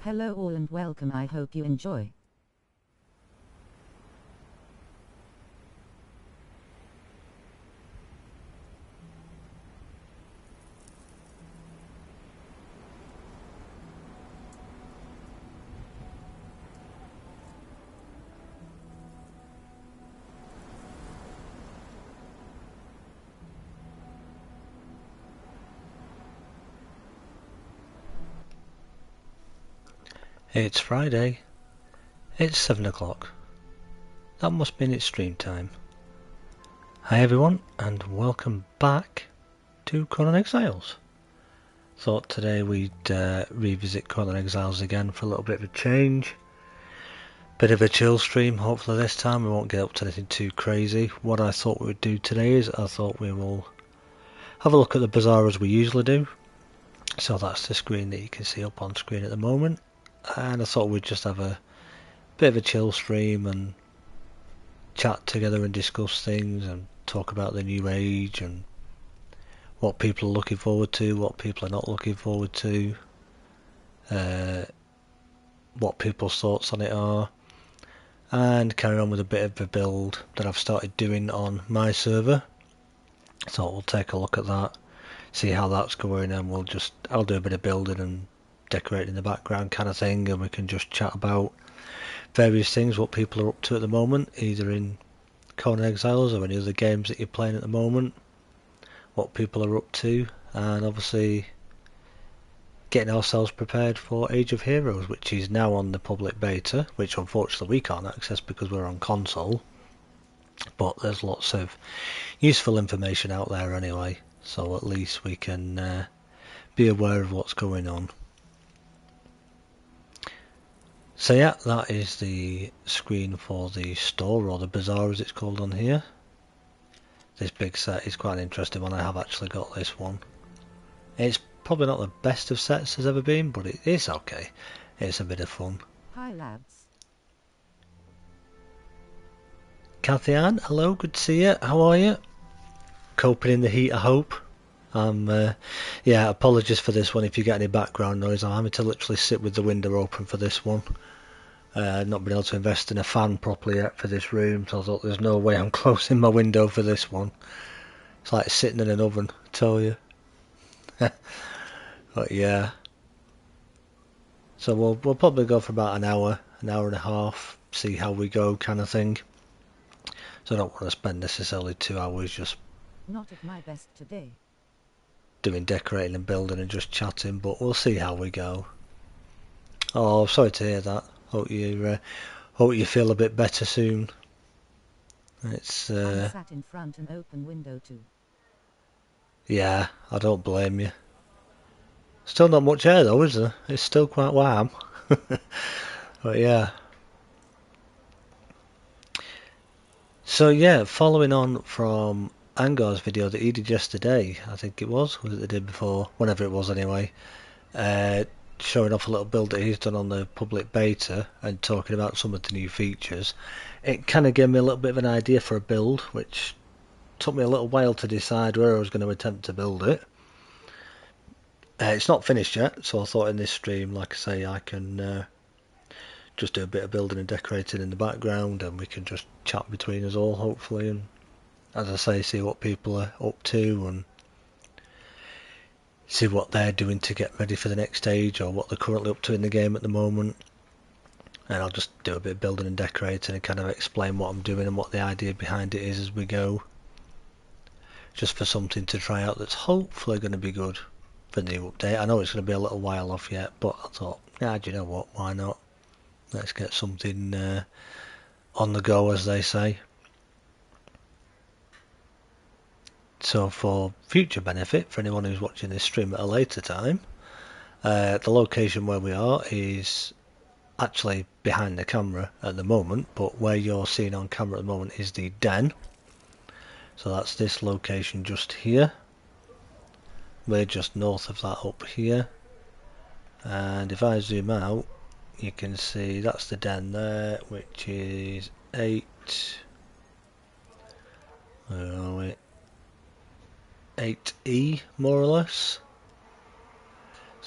Hello all and welcome, I hope you enjoy. It's Friday. It's 7 o'clock. That must mean it's stream time. Hi everyone and welcome back to Conan Exiles. Thought today we'd revisit Conan Exiles again for a little bit of a change. Bit of a chill stream, hopefully this time we won't get up to anything too crazy. What I thought we would do today is I thought we will have a look at the bazaar as we usually do. So that's the screen that you can see up on screen at the moment. And I thought we'd just have a bit of a chill stream and chat together and discuss things and talk about the new age and what people are looking forward to, what people are not looking forward to, what people's thoughts on it are, and carry on with a bit of a build that I've started doing on my server. So we'll take a look at that, see how that's going, and I'll do a bit of building and decorating in the background kind of thing, and we can just chat about various things, what people are up to at the moment, either in Conan Exiles or any other games that you're playing at the moment, what people are up to, and obviously getting ourselves prepared for Age of Heroes, which is now on the public beta, which unfortunately we can't access because we're on console, but there's lots of useful information out there anyway, so at least we can be aware of what's going on. So yeah, that is the screen for the store, or the bazaar as it's called on here. This big set is quite an interesting one. I have actually got this one. It's probably not the best of sets there's ever been, but it is okay. It's a bit of fun. Hi lads. Kathy Ann, hello, good to see you. How are you? Coping in the heat, I hope. Yeah, apologies for this one if you get any background noise. I'm having to literally sit with the window open for this one. Not been able to invest in a fan properly yet for this room, so I thought there's no way I'm closing my window for this one. It's like sitting in an oven, I tell you. But yeah. So we'll probably go for about an hour and a half, see how we go kind of thing. So I don't want to spend necessarily 2 hours just Not at my best today. doing decorating and building and just chatting, but we'll see how we go. Oh, sorry to hear that. Hope you feel a bit better soon. It's I'm sat in front an open window too. Yeah, I don't blame you. Still not much air though, is there? It's still quite warm. But yeah. So yeah, following on from Angar's video that he did yesterday, I think it was it the day before? Whenever it was anyway. Showing off a little build that he's done on the public beta and talking about some of the new features. It kind of gave me a little bit of an idea for a build, which took me a little while to decide where I was going to attempt to build it. It's not finished yet, so I thought in this stream, like I say, I can just do a bit of building and decorating in the background, and we can just chat between us all, hopefully, and as I say, see what people are up to and see what they're doing to get ready for the next stage, or what they're currently up to in the game at the moment. And I'll just do a bit of building and decorating and kind of explain what I'm doing and what the idea behind it is as we go, just for something to try out that's hopefully going to be good for the new update. I know it's going to be a little while off yet, but I thought, yeah, do you know what, why not? Let's get something on the go, as they say. So for future benefit, for anyone who's watching this stream at a later time, the location where we are is actually behind the camera at the moment, but where you're seeing on camera at the moment is the den. So that's this location just here. We're just north of that up here. And if I zoom out, you can see that's the den there, which is 8... where are we? 8E, more or less.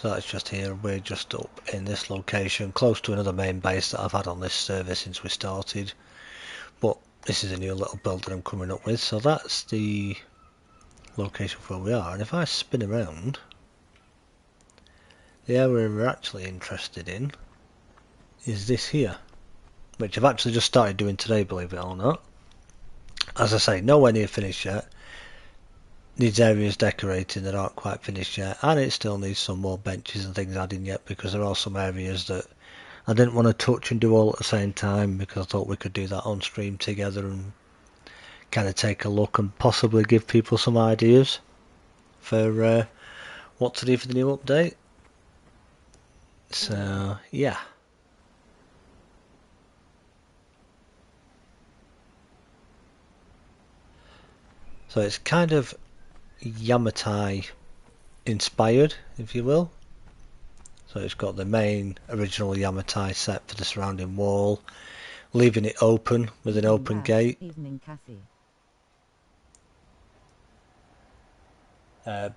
So that's just here. We're just up in this location, close to another main base that I've had on this server since we started. But this is a new little build that I'm coming up with. So that's the location where we are. And if I spin around, the area we're actually interested in is this here, which I've actually just started doing today, believe it or not. As I say, nowhere near finished yet. Needs areas decorating that aren't quite finished yet, and it still needs some more benches and things adding yet, because there are some areas that I didn't want to touch and do all at the same time, because I thought we could do that on stream together and kind of take a look and possibly give people some ideas for what to do for the new update. So yeah. So it's kind of Yamatai inspired, if you will. So it's got the main original Yamatai set for the surrounding wall, leaving it open with an open gate. Evening, Kathy.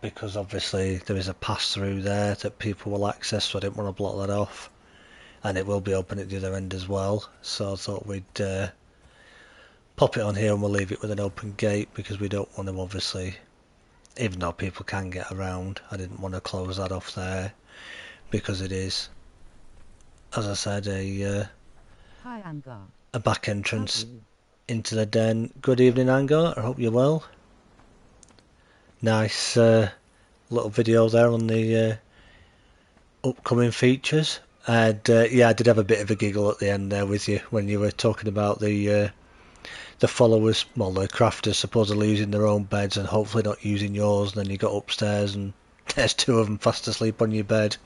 Because obviously there is a pass through there that people will access, so I didn't want to block that off. And it will be open at the other end as well, so I thought we'd pop it on here and we'll leave it with an open gate, because we don't want to, obviously, even though people can get around, I didn't want to close that off there, because it is, as I said, a back entrance into the den. Good evening, Angar, I hope you're well. Nice little video there on the upcoming features. And yeah, I did have a bit of a giggle at the end there with you when you were talking about the followers, well, the crafters supposedly using their own beds and hopefully not using yours, and then you got upstairs and there's two of them fast asleep on your bed.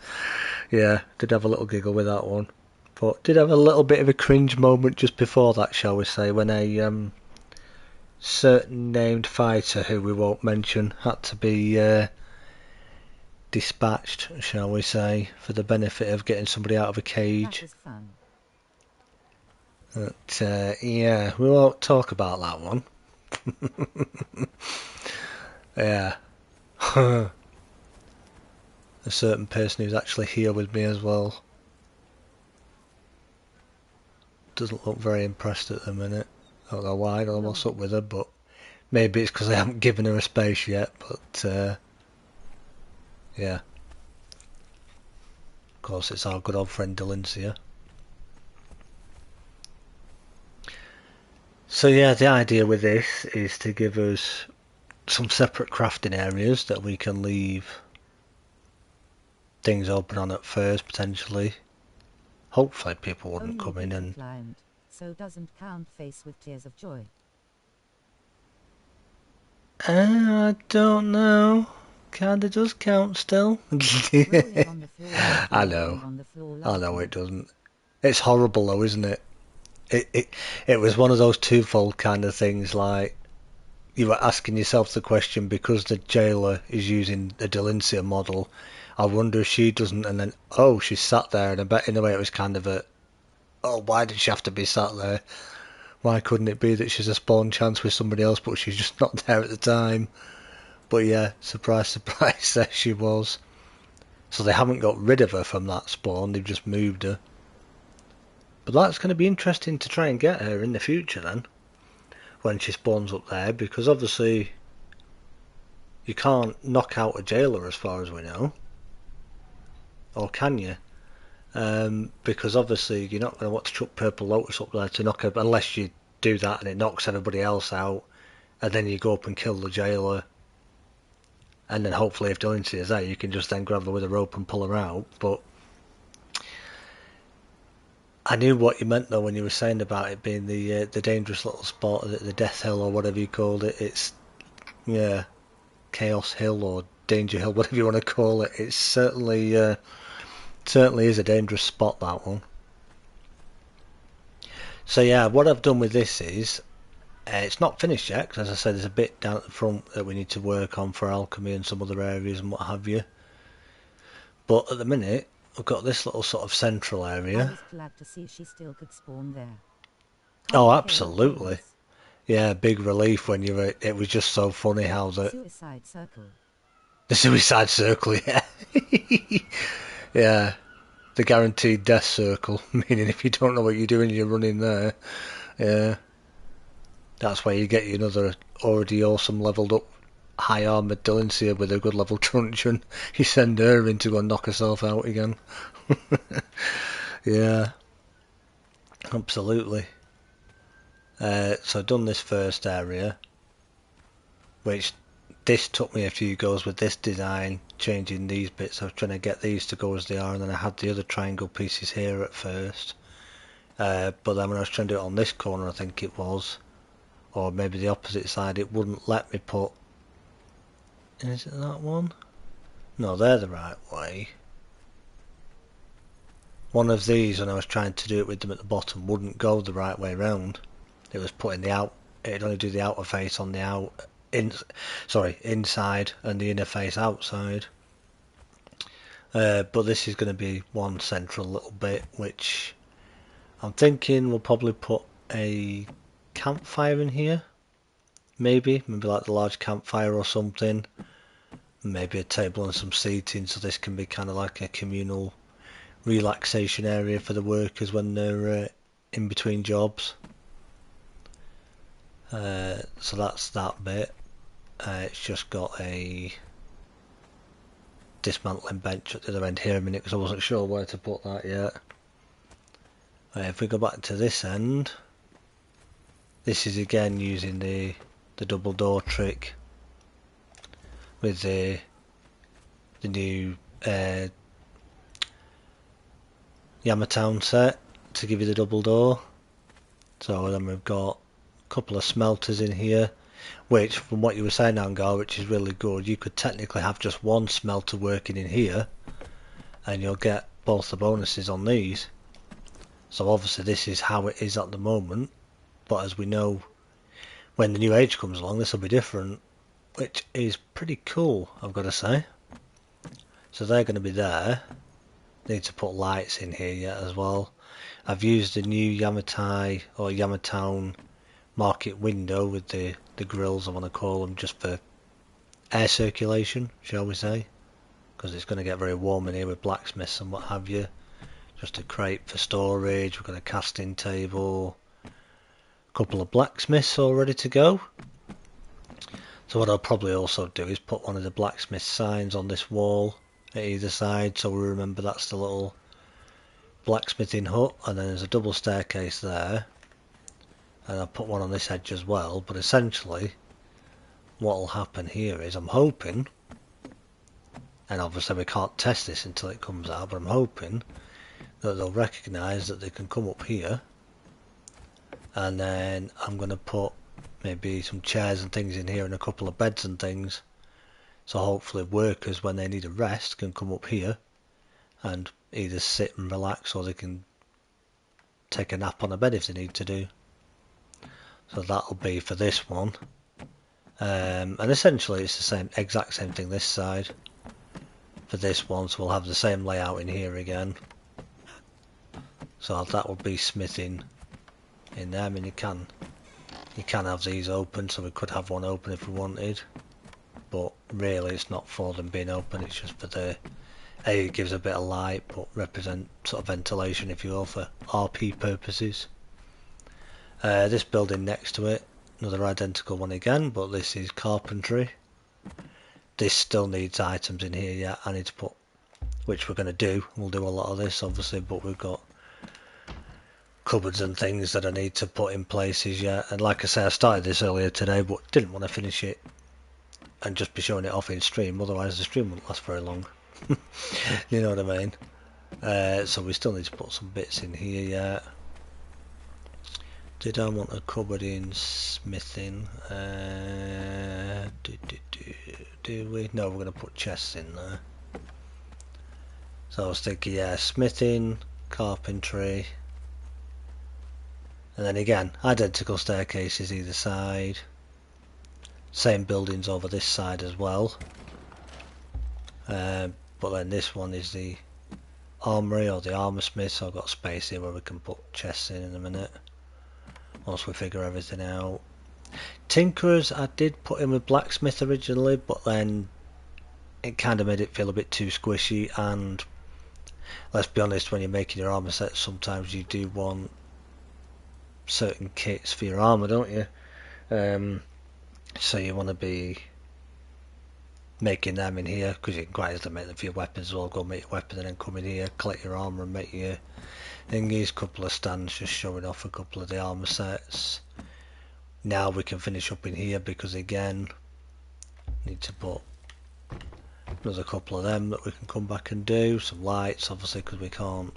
Yeah, did have a little giggle with that one. But did have a little bit of a cringe moment just before that, shall we say, when a certain named fighter, who we won't mention, had to be dispatched, shall we say, for the benefit of getting somebody out of a cage. That was fun. But yeah, we won't talk about that one. Yeah. A certain person who's actually here with me as well doesn't look very impressed at the minute. I don't know why, I don't know what's up with her, but maybe it's because I haven't given her a space yet, but yeah. Of course, it's our good old friend Delincia. So yeah, the idea with this is to give us some separate crafting areas that we can leave things open on at first, potentially. Hopefully people wouldn't come in and... Client, so doesn't count face with tears of joy. I don't know. Kinda does count still. I know it doesn't. It's horrible though, isn't it? It was one of those twofold kind of things, like you were asking yourself the question, because the jailer is using the Delincia model, I wonder if she doesn't, and then, oh, she's sat there, and I bet in a way it was kind of a, oh, why did she have to be sat there? Why couldn't it be that she's a spawn chance with somebody else, but she's just not there at the time? But yeah, surprise, surprise, there she was. So they haven't got rid of her from that spawn, they've just moved her. But that's going to be interesting to try and get her in the future then, when she spawns up there, because obviously you can't knock out a jailer as far as we know. Or can you? Because obviously you're not going to want to chuck Purple Lotus up there to knock her, unless you do that and it knocks everybody else out, and then you go up and kill the jailer, and then hopefully if Delincia is there you can just then grab her with a rope and pull her out. But I knew what you meant though when you were saying about it being the dangerous little spot, the Death Hill or whatever you called it. It's, yeah, Chaos Hill or Danger Hill, whatever you want to call it. It's certainly is a dangerous spot, that one. So yeah, what I've done with this is, it's not finished yet, because as I said, there's a bit down at the front that we need to work on for alchemy and some other areas and what have you. But at the minute, we've got this little sort of central area. I was glad to see she still could spawn there. Oh, absolutely. Yeah, big relief when you were, it was just so funny how the... Suicide Circle. The suicide circle, yeah. Yeah, the guaranteed death circle, meaning if you don't know what you're doing, you're running there. Yeah, that's where you get you another already awesome leveled up high armoured Delancey with a good level truncheon. You send her in to go and knock herself out again. Yeah, absolutely. So I've done this first area, which this took me a few goes with this design, changing these bits. I was trying to get these to go as they are, and then I had the other triangle pieces here at first. But then when I was trying to do it on this corner, I think it was, or maybe the opposite side, it wouldn't let me put... Is it that one? No, they're the right way. One of these, when I was trying to do it with them at the bottom, wouldn't go the right way round. It was putting the out... It'd only do the outer face on the inside, and the inner face outside. But this is going to be one central little bit, which I'm thinking we'll probably put a campfire in here. Maybe like the large campfire or something. Maybe a table and some seating, so this can be kind of like a communal relaxation area for the workers when they're in between jobs. So that's that bit. It's just got a dismantling bench at the other end here a minute because I wasn't sure where to put that yet. If we go back to this end, this is again using the double door trick with the new Yamatown set to give you the double door. So then we've got a couple of smelters in here, which from what you were saying, Angar, which is really good, you could technically have just one smelter working in here and you'll get both the bonuses on these. So obviously this is how it is at the moment, but as we know, when the new age comes along, this will be different, which is pretty cool, I've got to say. So they're going to be there. Need to put lights in here yet as well. I've used the new Yamatai or Yamatown market window with the grills, I want to call them, just for air circulation, shall we say, because it's going to get very warm in here with blacksmiths and what have you. Just a crate for storage. We've got a casting table, a couple of blacksmiths all ready to go. So what I'll probably also do is put one of the blacksmith signs on this wall at either side, so we remember that's the little blacksmithing hut, and then there's a double staircase there, and I'll put one on this edge as well. But essentially what will happen here is, I'm hoping, and obviously we can't test this until it comes out, but I'm hoping that they'll recognise that they can come up here, and then I'm going to put maybe some chairs and things in here and a couple of beds and things, so hopefully workers, when they need a rest, can come up here and either sit and relax, or they can take a nap on a bed if they need to do. So that'll be for this one, and essentially it's the same, exact same thing this side for this one, so we'll have the same layout in here again. So that will be smithing in there. I mean, you can have these open, so we could have one open if we wanted, but really it's not for them being open, it's just for the it gives a bit of light, but represent sort of ventilation, if you will, for RP purposes. This building next to it, another identical one again, but this is carpentry. This still needs items in here yet. I need to put, which we're going to do, we'll do a lot of this obviously, but we've got cupboards and things that I need to put in places yet. And like I say, I started this earlier today, but didn't want to finish it and just be showing it off in stream, otherwise the stream wouldn't last very long. You know what I mean? So we still need to put some bits in here yet. Did I want a cupboard in smithing? Do we? No, we're going to put chests in there. So I was thinking, yeah, smithing, carpentry, and then again, identical staircases either side. Same buildings over this side as well. But then this one is the armory or the armor smith, so I've got space here where we can put chests in a minute once we figure everything out. Tinkerers I did put in with blacksmith originally, but then it kind of made it feel a bit too squishy, and let's be honest, when you're making your armor sets, sometimes you do want certain kits for your armor, don't you? So you want to be making them in here, because you can quite easily make them for your weapons as well. Go make your weapon and then come in here, collect your armor and make your thingies. Couple of stands just showing off a couple of the armor sets. Now we can finish up in here, because again, need to put another couple of them that we can come back and do. Some lights, obviously, because we can't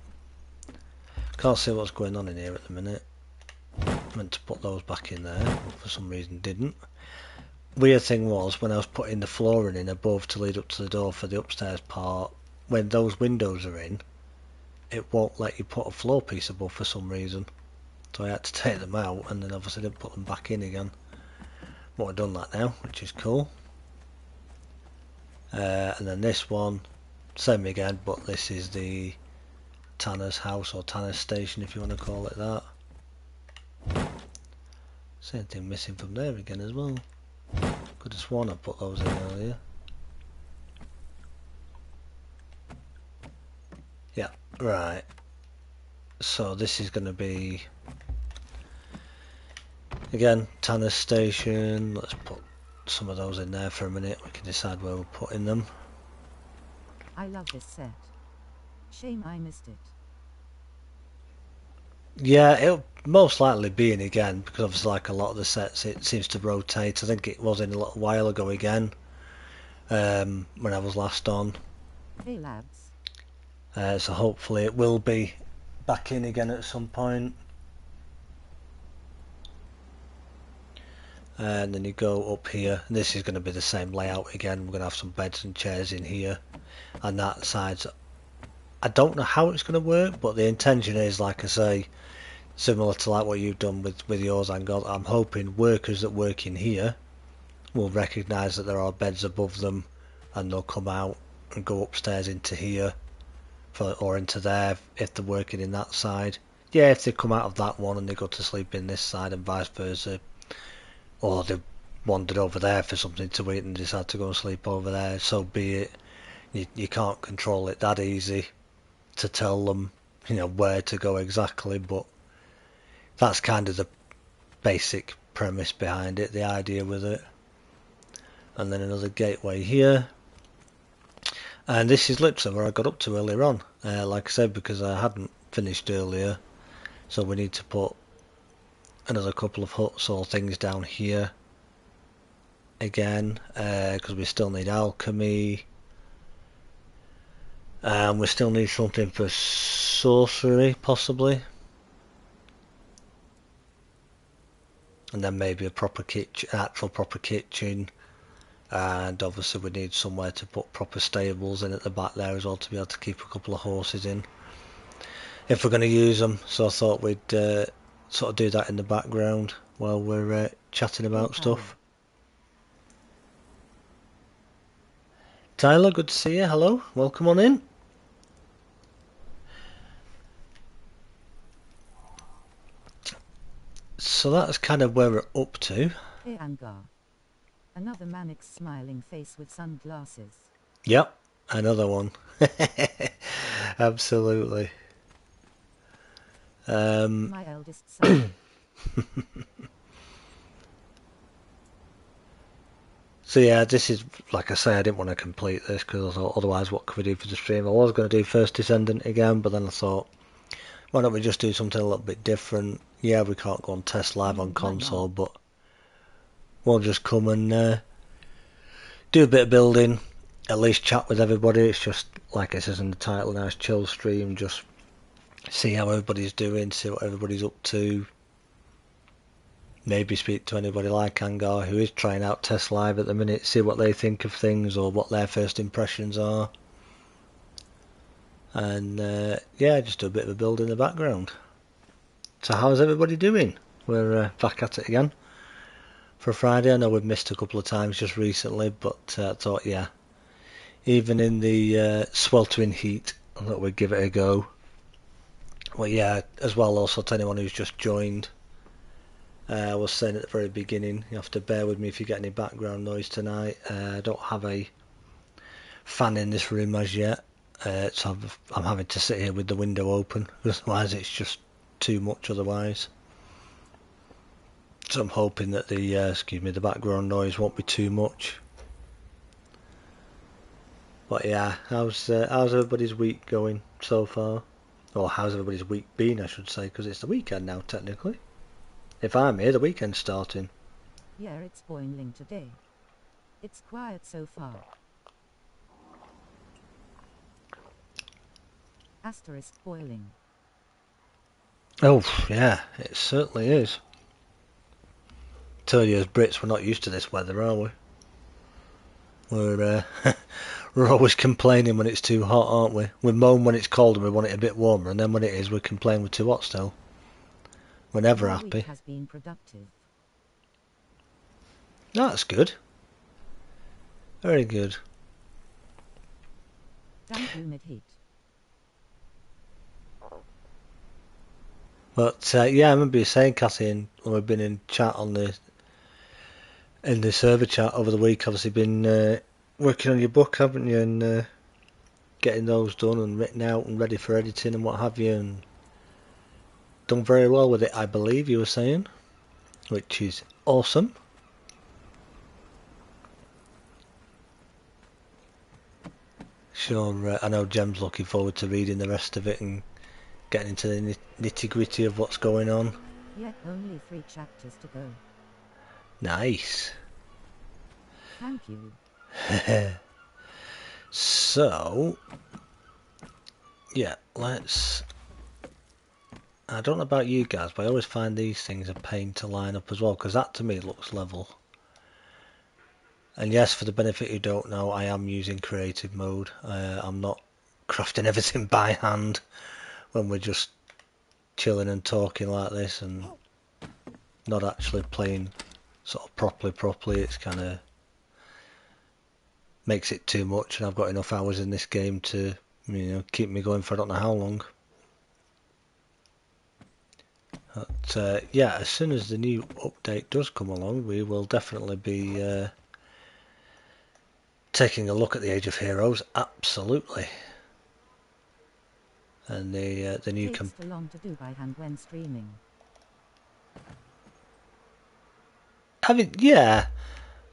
see what's going on in here at the minute. Meant to put those back in there, but for some reason didn't. Weird thing was, when I was putting the flooring in above to lead up to the door for the upstairs part, when those windows are in, it won't let you put a floor piece above for some reason. So I had to take them out, and then obviously didn't put them back in again. But I've done that now, which is cool. And then this one, same again, but this is the Tanner's house, or Tanner's station if you want to call it that. Same thing missing from there again as well. Could have sworn I put those in earlier. Yeah, right. So this is going to be, again, Tanner's station. Let's put some of those in there for a minute. We can decide where we're putting them. I love this set. Shame I missed it. Yeah, it'll most likely be in again, because obviously like a lot of the sets it seems to rotate. I think it was in a little while ago again, when I was last on. Hey lads. So hopefully it will be back in again at some point. And then you go up here, and this is going to be the same layout again. We're going to have some beds and chairs in here, and that side's, I don't know how it's going to work, but the intention is, like I say, similar to like what you've done with yours, Angel. I'm hoping workers that work in here will recognise that there are beds above them, and they'll come out and go upstairs into here, or into there if they're working in that side. Yeah, if they come out of that one and they go to sleep in this side and vice versa, or they've wandered over there for something to eat and decide to go and sleep over there, so be it. You can't control it that easy to tell them, where to go exactly, but that's kind of the basic premise behind it, the idea with it. And then another gateway here, and this is literally where I got up to earlier on, like I said, because I hadn't finished earlier, so we need to put another couple of huts or things down here again, because we still need alchemy, and we still need something for sorcery possibly, and then maybe a proper kitchen, actual proper kitchen. And obviously we need somewhere to put proper stables in at the back there as well, to be able to keep a couple of horses in if we're going to use them. So I thought we'd sort of do that in the background while we're chatting about stuff. Tyler, good to see you. Hello, welcome on in. So that's kind of where we're up to. Hey Angar. Another Mannix smiling face with sunglasses. Yep, another one. Absolutely. My eldest son. So yeah, this is, like I say, I didn't want to complete this because I thought otherwise what could we do for the stream. I was going to do First Descendant again, but then I thought, why don't we just do something a little bit different? Yeah, we can't go and test live on console, but we'll just come and do a bit of building, at least chat with everybody. It's just, like it says in the title, nice chill stream, just see how everybody's doing, see what everybody's up to. Maybe speak to anybody like Angar who is trying out Test Live at the minute, see what they think of things or what their first impressions are. And yeah, just do a bit of a build in the background. So how's everybody doing? We're back at it again for Friday. I know we've missed a couple of times just recently, but I thought, yeah, even in the sweltering heat, I thought we'd give it a go. Well, yeah, as well, also to anyone who's just joined, I was saying at the very beginning, you have to bear with me if you get any background noise tonight. I don't have a fan in this room as yet, so I'm having to sit here with the window open, otherwise it's just too much otherwise. So I'm hoping that the background noise won't be too much. But yeah, how's everybody's week going so far? Or how's everybody's week been, I should say, because it's the weekend now, technically. If I'm here, the weekend's starting. Yeah, it's boiling today. It's quiet so far. Asterisk boiling. Oh, yeah, it certainly is. Tell you, as Brits, we're not used to this weather, are we? We're we're always complaining when it's too hot, aren't we? We moan when it's cold and we want it a bit warmer, and then when it is, we complain we're too hot still. We're never Your happy. week has been productive. That's good. Very good. Damn humid heat. But yeah, I remember you saying, Cassie, when we've been in chat on the server chat over the week, obviously been working on your book, haven't you, and getting those done and written out and ready for editing and what have you, and done very well with it, I believe you were saying, which is awesome. Sure, I know Jem's looking forward to reading the rest of it and getting into the nitty-gritty of what's going on. Yet only 3 chapters to go. Nice. Thank you. So, yeah, I don't know about you guys, but I always find these things a pain to line up as well, because that to me looks level. And yes, for the benefit who don't know, I am using creative mode. I'm not crafting everything by hand when we're just chilling and talking like this and not actually playing sort of properly. It's kind of makes it too much, and I've got enough hours in this game to, keep me going for I don't know how long. But yeah, as soon as the new update does come along, we will definitely be taking a look at the Age of Heroes, absolutely. And the new Takes too long to do by hand when streaming. yeah,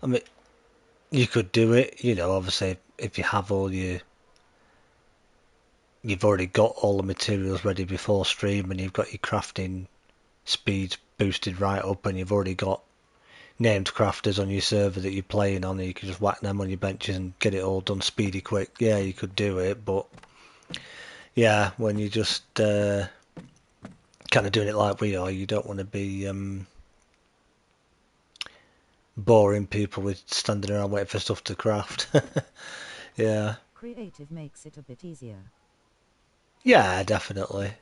I mean, you could do it, obviously if you have you've already got all the materials ready before stream, and you've got your crafting speeds boosted right up, and you've already got named crafters on your server that you're playing on, and you can just whack them on your benches and get it all done speedy quick. Yeah, you could do it, but yeah, when you just kind of doing it like we are, you don't want to be boring people with standing around waiting for stuff to craft. Yeah. Creative makes it a bit easier. Yeah, definitely.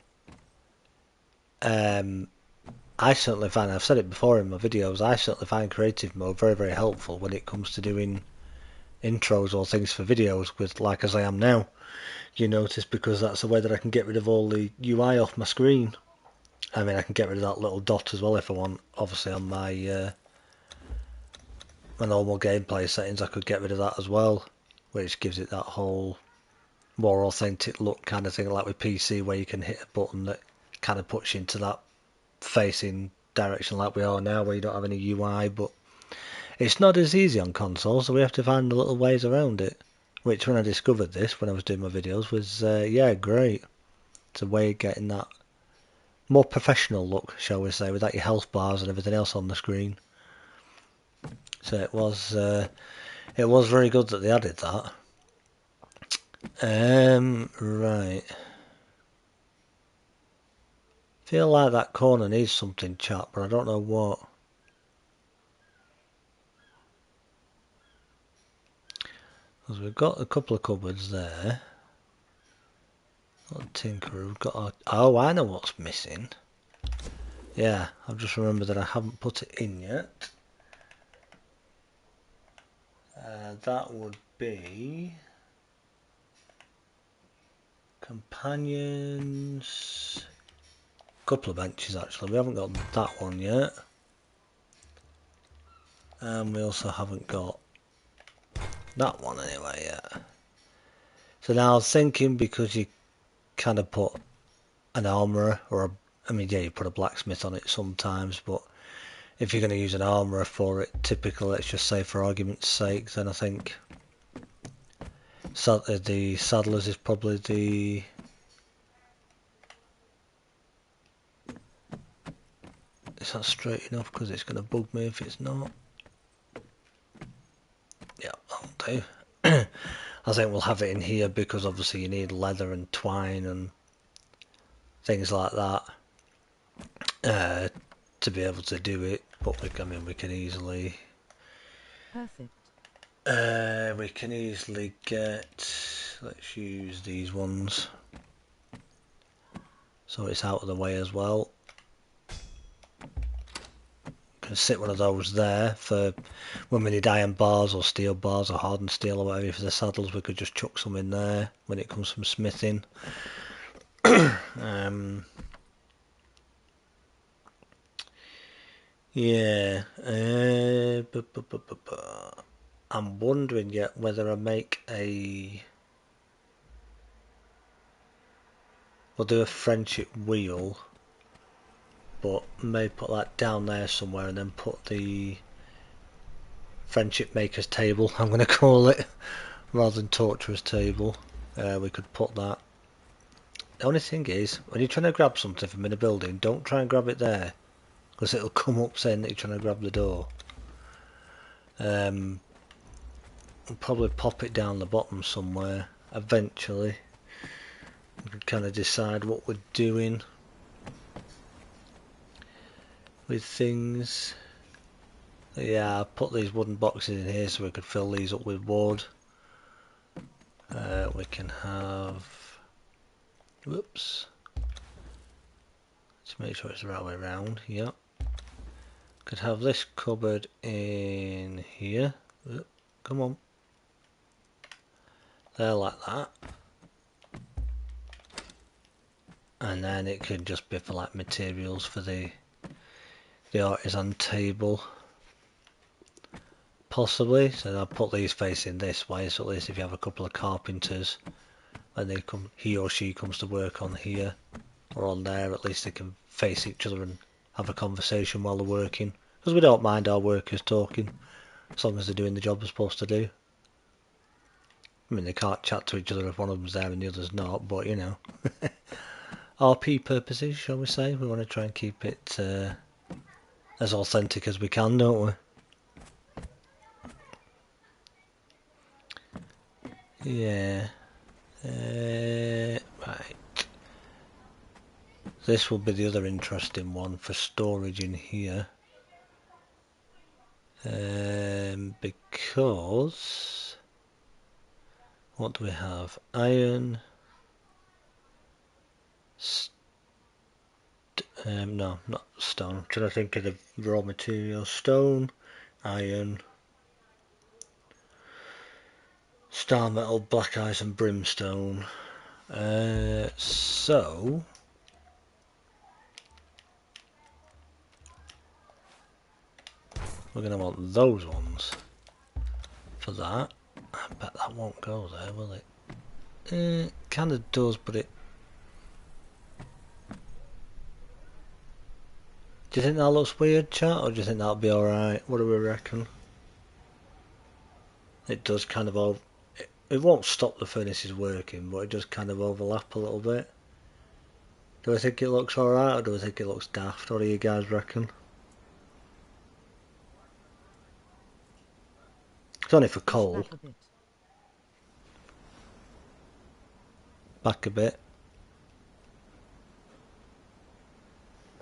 I certainly find, I've said it before in my videos, I certainly find creative mode very, very helpful when it comes to doing intros or things for videos with, like as I am now. You notice, because that's the way that I can get rid of all the UI off my screen. I mean, I can get rid of that little dot as well if I want. Obviously on my normal gameplay settings I could get rid of that as well, which gives it that whole more authentic look kind of thing, like with PC, where you can hit a button that kind of puts you into that facing direction like we are now, where you don't have any UI. But it's not as easy on console, so we have to find the little ways around it, which when I discovered this when I was doing my videos was yeah, great. It's a way of getting that more professional look, shall we say, without your health bars and everything else on the screen. So it was very good that they added that. Right. Feel like that corner needs something, chap, but I don't know what. Because we've got a couple of cupboards there. Got Tinker, we've got our... Oh, I know what's missing. Yeah, I've just remembered that I haven't put it in yet. That would be... Companions... Couple of benches actually, we haven't got that one yet. And we also haven't got that one anyway yet. So now I was thinking, because you kind of put an armourer, or I mean, yeah, you put a blacksmith on it sometimes, but if you're going to use an armourer for it, typically, let's just say for argument's sake, then I think the saddlers is probably the... Is that straight enough? Because it's going to bug me if it's not. Yeah, that'll do. I think we'll have it in here because obviously you need leather and twine and things like that to be able to do it. But I mean, we can easily Perfect. we can easily get. Let's use these ones so it's out of the way as well. Can sit one of those there for when we need iron bars or steel bars or hardened steel or whatever for the saddles. We could just chuck some in there when it comes from smithing. Yeah. I'm wondering yet whether I make a... We'll do a friendship wheel, but may put that down there somewhere and then put the friendship maker's table, I'm going to call it, rather than torturer's table. We could put that. The only thing is, when you're trying to grab something from in a building, don't try and grab it there, because it'll come up saying that you're trying to grab the door. We'll probably pop it down the bottom somewhere eventually. We can kind of decide what we're doing with things. Yeah, I put these wooden boxes in here so we could fill these up with wood. We can have... Whoops. Let's make sure it's the right way around. Yep. Could have this cupboard in here. Oop, come on. There, like that. And then it could just be for like materials for the artisan table. Possibly. So I'll put these facing this way, so at least if you have a couple of carpenters when they come, he or she comes to work on here or on there, at least they can face each other and have a conversation while they're working. Because we don't mind our workers talking, as long as they're doing the job they're supposed to do. I mean, they can't chat to each other if one of them's there and the other's not, but you know. RP purposes, shall we say? We want to try and keep it as authentic as we can, don't we? Yeah. Right. This will be the other interesting one for storage in here. Because... What do we have? Iron... no, not stone. I'm trying to think of the raw materials. Stone, iron, star metal, black ice and brimstone. So... We're going to want those ones for that. I bet that won't go there, will it? Kind of does, but it... Do you think that looks weird, chat, or do you think that'll be alright? What do we reckon? It does kind of it won't stop the furnaces working, but it does kind of overlap a little bit. Do I think it looks alright, or do I think it looks daft? What do you guys reckon? It's only for coal. Back a bit.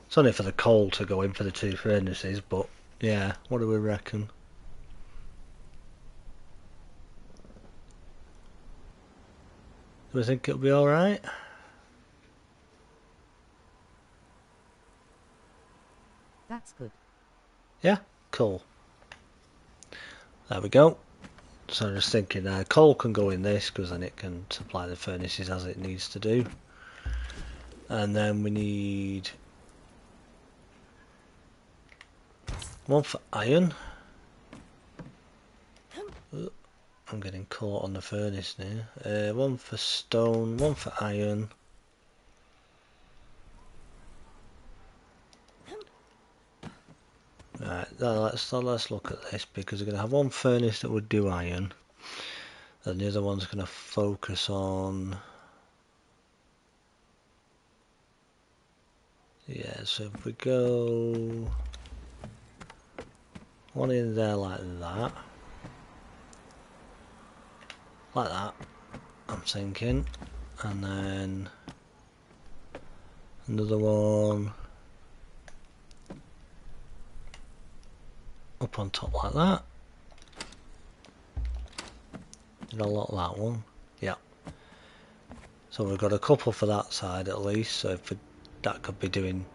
It's only for the coal to go in for the two furnaces, but yeah, what do we reckon? Do we think it'll be alright? That's good. Yeah, cool. There we go. So I'm just thinking coal can go in this because then it can supply the furnaces as it needs to do. And then we need one for iron. I'm getting caught on the furnace now. One for stone, one for iron. Right, now let's look at this, because we're going to have one furnace that would do iron, and the other one's going to focus on... Yeah, so if we go one in there like that, I'm thinking, and then another one up on top like that. Did I lock that one? Yeah. So we've got a couple for that side at least, so if that could be doing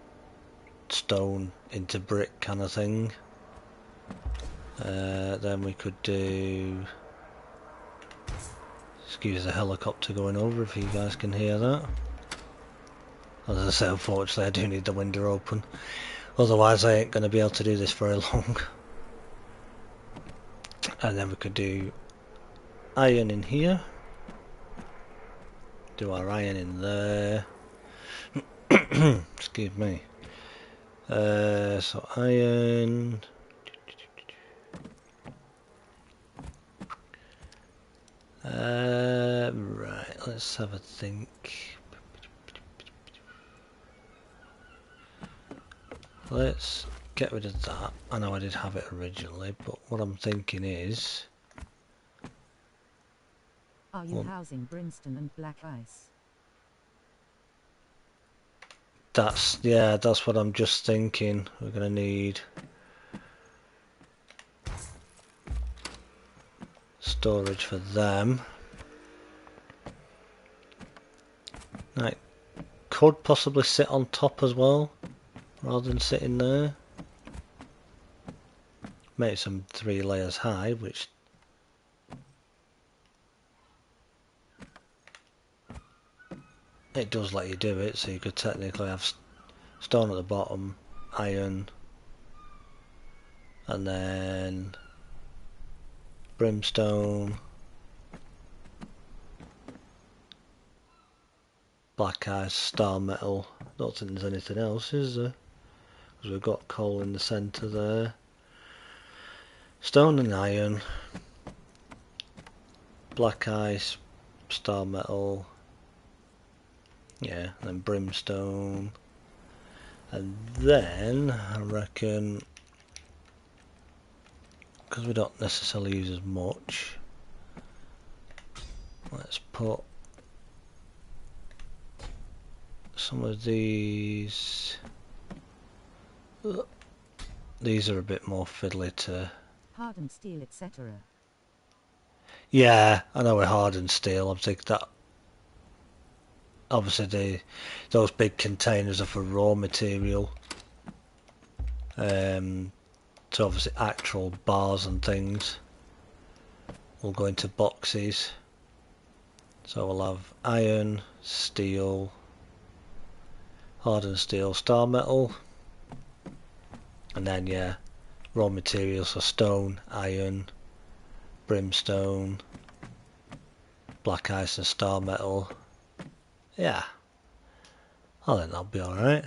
stone into brick kind of thing. Then we could do... Excuse the helicopter going over if you guys can hear that. As I say, unfortunately I do need the window open, otherwise I ain't going to be able to do this very long. And then we could do iron in here, do our iron in there. Excuse me. So iron, right, let's have a think. Let's get rid of that. I know I did have it originally, but what I'm thinking is... Are you housing brimstone and black ice? That's what I'm just thinking. We're going to need storage for them. Right, could possibly sit on top as well, rather than sitting there. Make some 3 layers high, which it does let you do it, so you could technically have stone at the bottom, iron, and then brimstone, black ice, star metal. Don't think there's anything else, is there? Because we've got coal in the centre there. Stone and iron, black ice, star metal, yeah, and then brimstone. And then I reckon, because we don't necessarily use as much, let's put some of these. These are a bit more fiddly to... Hardened steel, etc. Yeah, I know we're hardened steel. I'm thinking that obviously those big containers are for raw material. So obviously actual bars and things will go into boxes. So we'll have iron, steel, hardened steel, star metal, and then yeah, raw materials, so stone, iron, brimstone, black ice and star metal. Yeah, I think that'll be alright.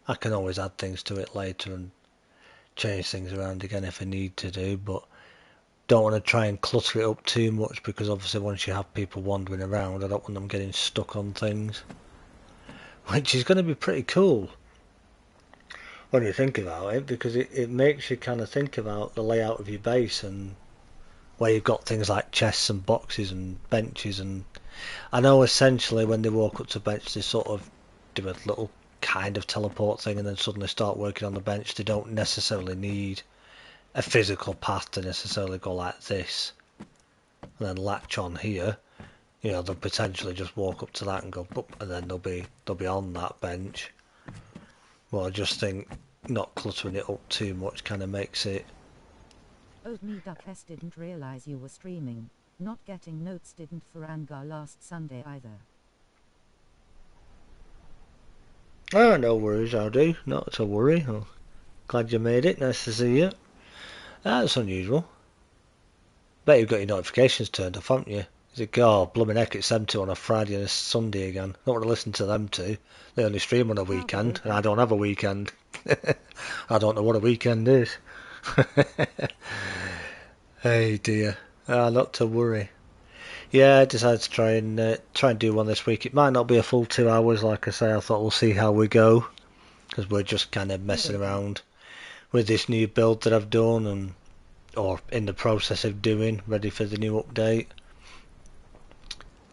I can always add things to it later and change things around again if I need to do, but don't want to try and clutter it up too much, because obviously once you have people wandering around, I don't want them getting stuck on things, which is going to be pretty cool when you think about it, because it makes you kind of think about the layout of your base and where you've got things like chests and boxes and benches. And I know essentially when they walk up to bench they sort of do a little kind of teleport thing and then suddenly start working on the bench. They don't necessarily need a physical path to necessarily go like this and then latch on here. You know, they'll potentially just walk up to that and go boop, and then they'll be on that bench. Well, I just think not cluttering it up too much kind of makes it... Oh, me Duckfest didn't realize you were streaming. Not getting notes didn't for Angar last Sunday either. Oh, no worries, I'll do. Not to worry. I'm glad you made it. Nice to see you. That's unusual. Bet you've got your notifications turned off, haven't you? Is it, oh, blooming heck, it's them two on a Friday and a Sunday again. Don't want to listen to them two. They only stream on a weekend, and I don't have a weekend. I don't know what a weekend is. Hey dear. Not to worry. Yeah, I decided to try and do one this week. It might not be a full 2 hours, like I say. I thought we'll see how we go, because we're just kind of messing around with this new build that I've done, and or in the process of doing, ready for the new update.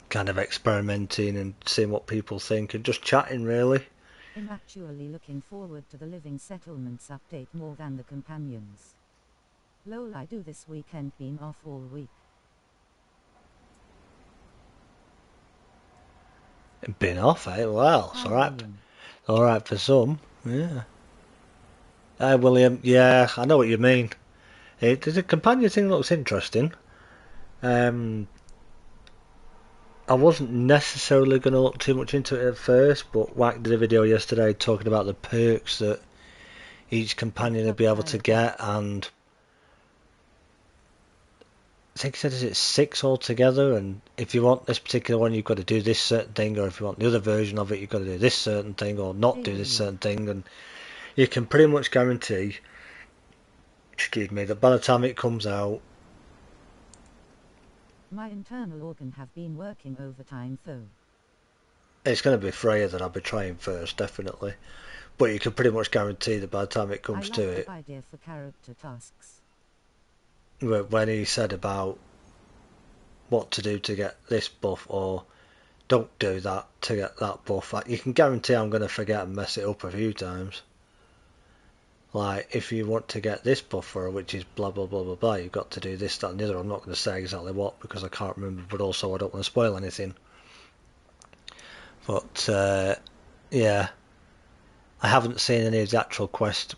Kind of experimenting and seeing what people think, and just chatting really. I'm actually looking forward to the Living Settlements update more than the companions. Lol, I do this weekend, been off all week. Been off, eh? Well, it's alright. Alright for some, yeah. Hi William, yeah, I know what you mean. The companion thing looks interesting. I wasn't necessarily going to look too much into it at first, but Wack did a video yesterday talking about the perks that each companion would be able to get, and I think he said it's 6 altogether, and if you want this particular one you've got to do this certain thing, or if you want the other version of it you've got to do this certain thing, or not do this certain thing, and you can pretty much guarantee, excuse me, that by the time it comes out, my internal organ have been working overtime though. It's going to be Freya that I'll be trying first, definitely. But you can pretty much guarantee that by the time it comes to it, I like the idea for character tasks. When he said about what to do to get this buff, or don't do that to get that buff, you can guarantee I'm going to forget and mess it up a few times. Like, if you want to get this buff for her, which is blah blah blah blah blah, you've got to do this, that and the other. I'm not going to say exactly what, because I can't remember, but also I don't want to spoil anything. But, yeah. I haven't seen any of the actual quest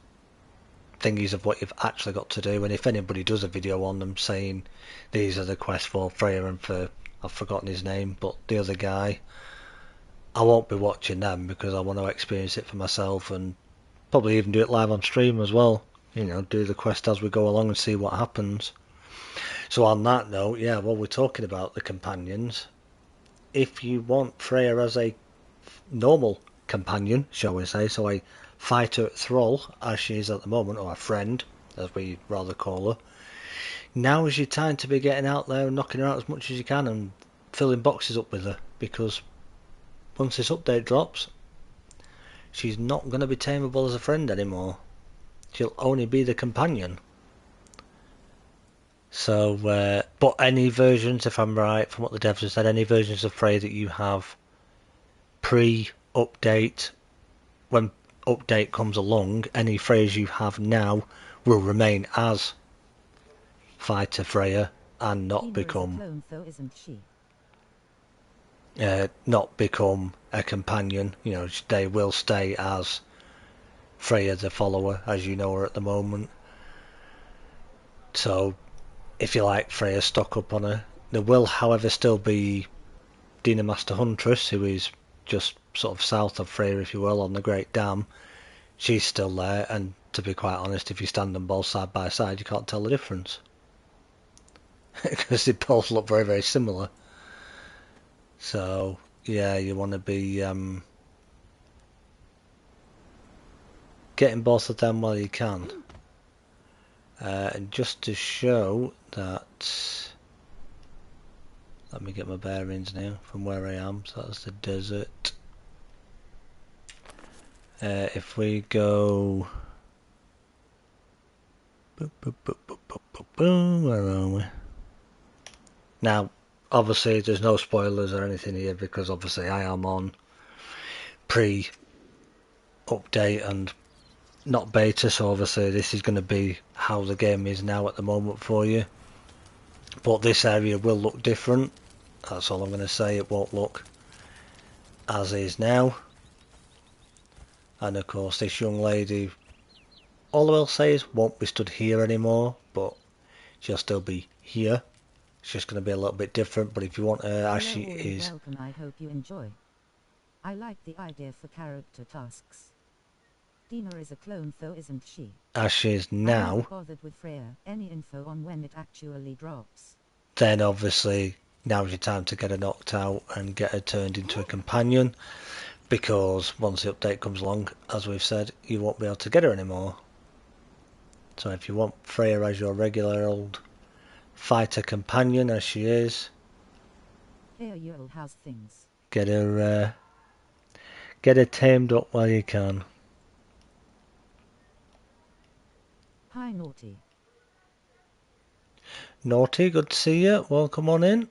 thingies of what you've actually got to do, and if anybody does a video on them saying these are the quests for Freya and for, I've forgotten his name, but the other guy, I won't be watching them because I want to experience it for myself, and probably even do it live on stream as well. You know, do the quest as we go along and see what happens. So on that note, yeah, while we're talking about the companions, if you want Freya as a normal companion, shall we say, so a fighter thrall, as she is at the moment, or a friend, as we rather call her, now is your time to be getting out there and knocking her out as much as you can and filling boxes up with her, because once this update drops, she's not going to be tameable as a friend anymore. She'll only be the companion. So, but any versions, if I'm right, from what the devs have said, any versions of Freya that you have pre-update, when update comes along, any Freyas you have now will remain as fighter Freya and not become clone, though, isn't she? not become a companion. You know, they will stay as Freya the follower, as you know her at the moment. So if you like Freya, stock up on her. There will, however, still be Dina Master Huntress, who is just sort of south of Freya, if you will, on the Great Dam. She's still there, and to be quite honest, if you stand them both side by side, you can't tell the difference. Because they both look very, very similar. So, yeah, you want to be getting both of them while you can. And just to show that, let me get my bearings now from where I am. So that's the desert. If we go, boop, boop, boop, boop, boop, boop, boop, where are we? Now, obviously, there's no spoilers or anything here, because obviously I am on pre-update and not beta, so obviously this is going to be how the game is now at the moment for you. But this area will look different. That's all I'm going to say. It won't look as is now. And of course, this young lady, all I will say is, won't be stood here anymore, but she'll still be here. It's just going to be a little bit different, but if you want her as she is... Welcome, I hope you enjoy. I like the idea for character tasks. Dina is a clone though, isn't she? As she is I'm now... not bothered with Freya. Any info on when it actually drops? then obviously now's your time to get her knocked out and get her turned into a companion, because once the update comes along, as we've said, you won't be able to get her anymore. So if you want Freya as your regular old fighter companion as she is, Here you'll house things. get her tamed up while you can. Hi Naughty. Naughty, good to see you. Welcome on in.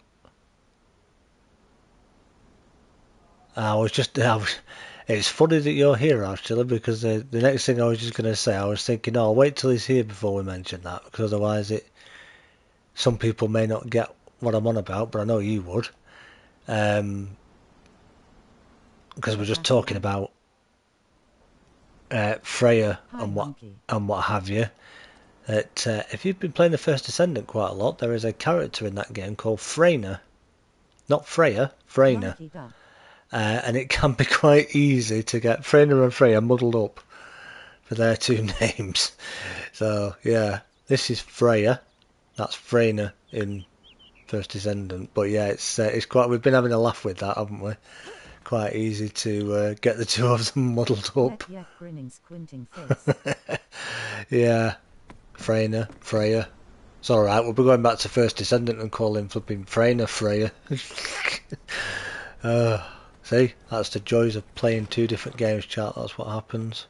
It's funny that you're here actually, because the next thing I was just going to say, I was thinking, oh, I'll wait till he's here before we mention that, because otherwise some people may not get what I'm on about, but I know you would. Because we're just talking about Freya and what have you. That if you've been playing the First Descendant quite a lot, there is a character in that game called Freyna, not Freya, Freyna, and it can be quite easy to get Freyna and Freya muddled up for their two names. So yeah, this is Freya, that's Freyna in First Descendant. But yeah, it's quite. We've been having a laugh with that, haven't we? Quite easy to get the two of them muddled up. Grinning, squinting face. Yeah, Freya. It's alright, we'll be going back to First Descendant and calling flipping Freya. See, that's the joys of playing two different games, chat. That's what happens.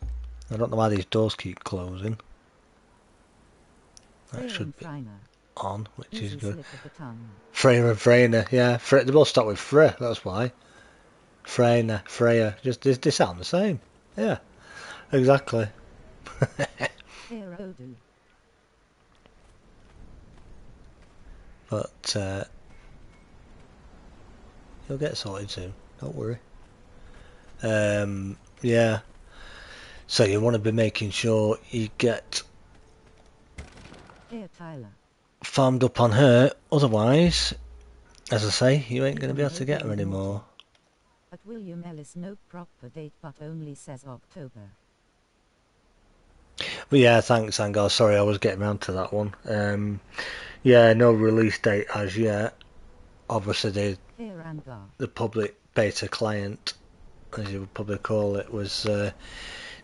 I don't know why these doors keep closing. That should be on, which is good. Freya and Freyna, yeah. They both start with Freya, that's why. Freya, just they sound the same. Yeah, exactly. But you'll get sorted soon, don't worry. Yeah. So you want to be making sure you get farmed up on her, otherwise, as I say, you ain't going to be able to get her anymore. But William Ellis no proper date, but only says October. But yeah, thanks Angar, sorry I was getting around to that one. Yeah, no release date as yet. Obviously the public beta client, as you would probably call it, was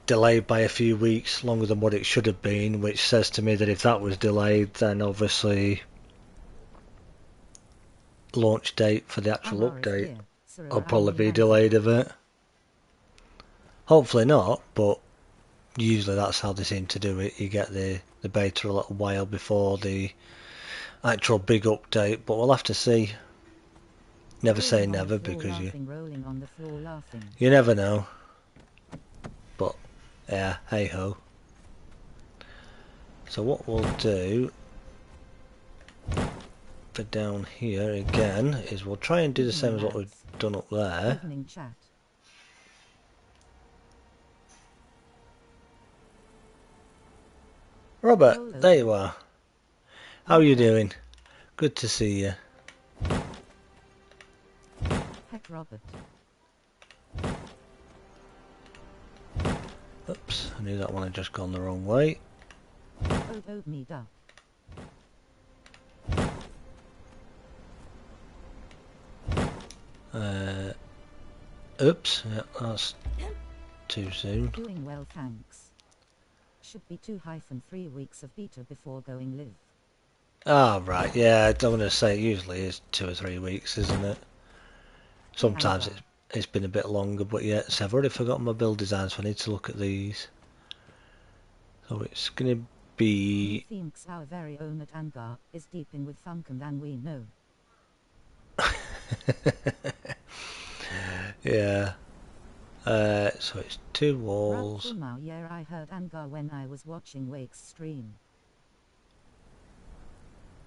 delayed by a few weeks, longer than what it should have been, which says to me that if that was delayed, then obviously launch date for the actual update will probably be delayed a bit. Hopefully not, but usually that's how they seem to do it. You get the beta a little while before the actual big update, but we'll have to see. Never say never, because you never know. But yeah, hey ho. So what we'll do for down here again is we'll try and do the same as what we've done up there. Robert, there you are. How are you doing? Good to see you. Heck, Robert. Oops, I knew that one had just gone the wrong way. Oh, me duck. Oops, yeah, that's too soon. Doing well, thanks. Should be 2-3 weeks of beta before going live. Ah, right, yeah, I'm going to say usually it's 2 or 3 weeks, isn't it? Sometimes it's been a bit longer, but yeah, so I've already forgotten my build designs, so I need to look at these. So it's going to be... He thinks our very own at Angar is deeping with Funkin' than we know. Yeah. So it's 2 walls. Yeah, I heard Angar when I was watching Wake's stream.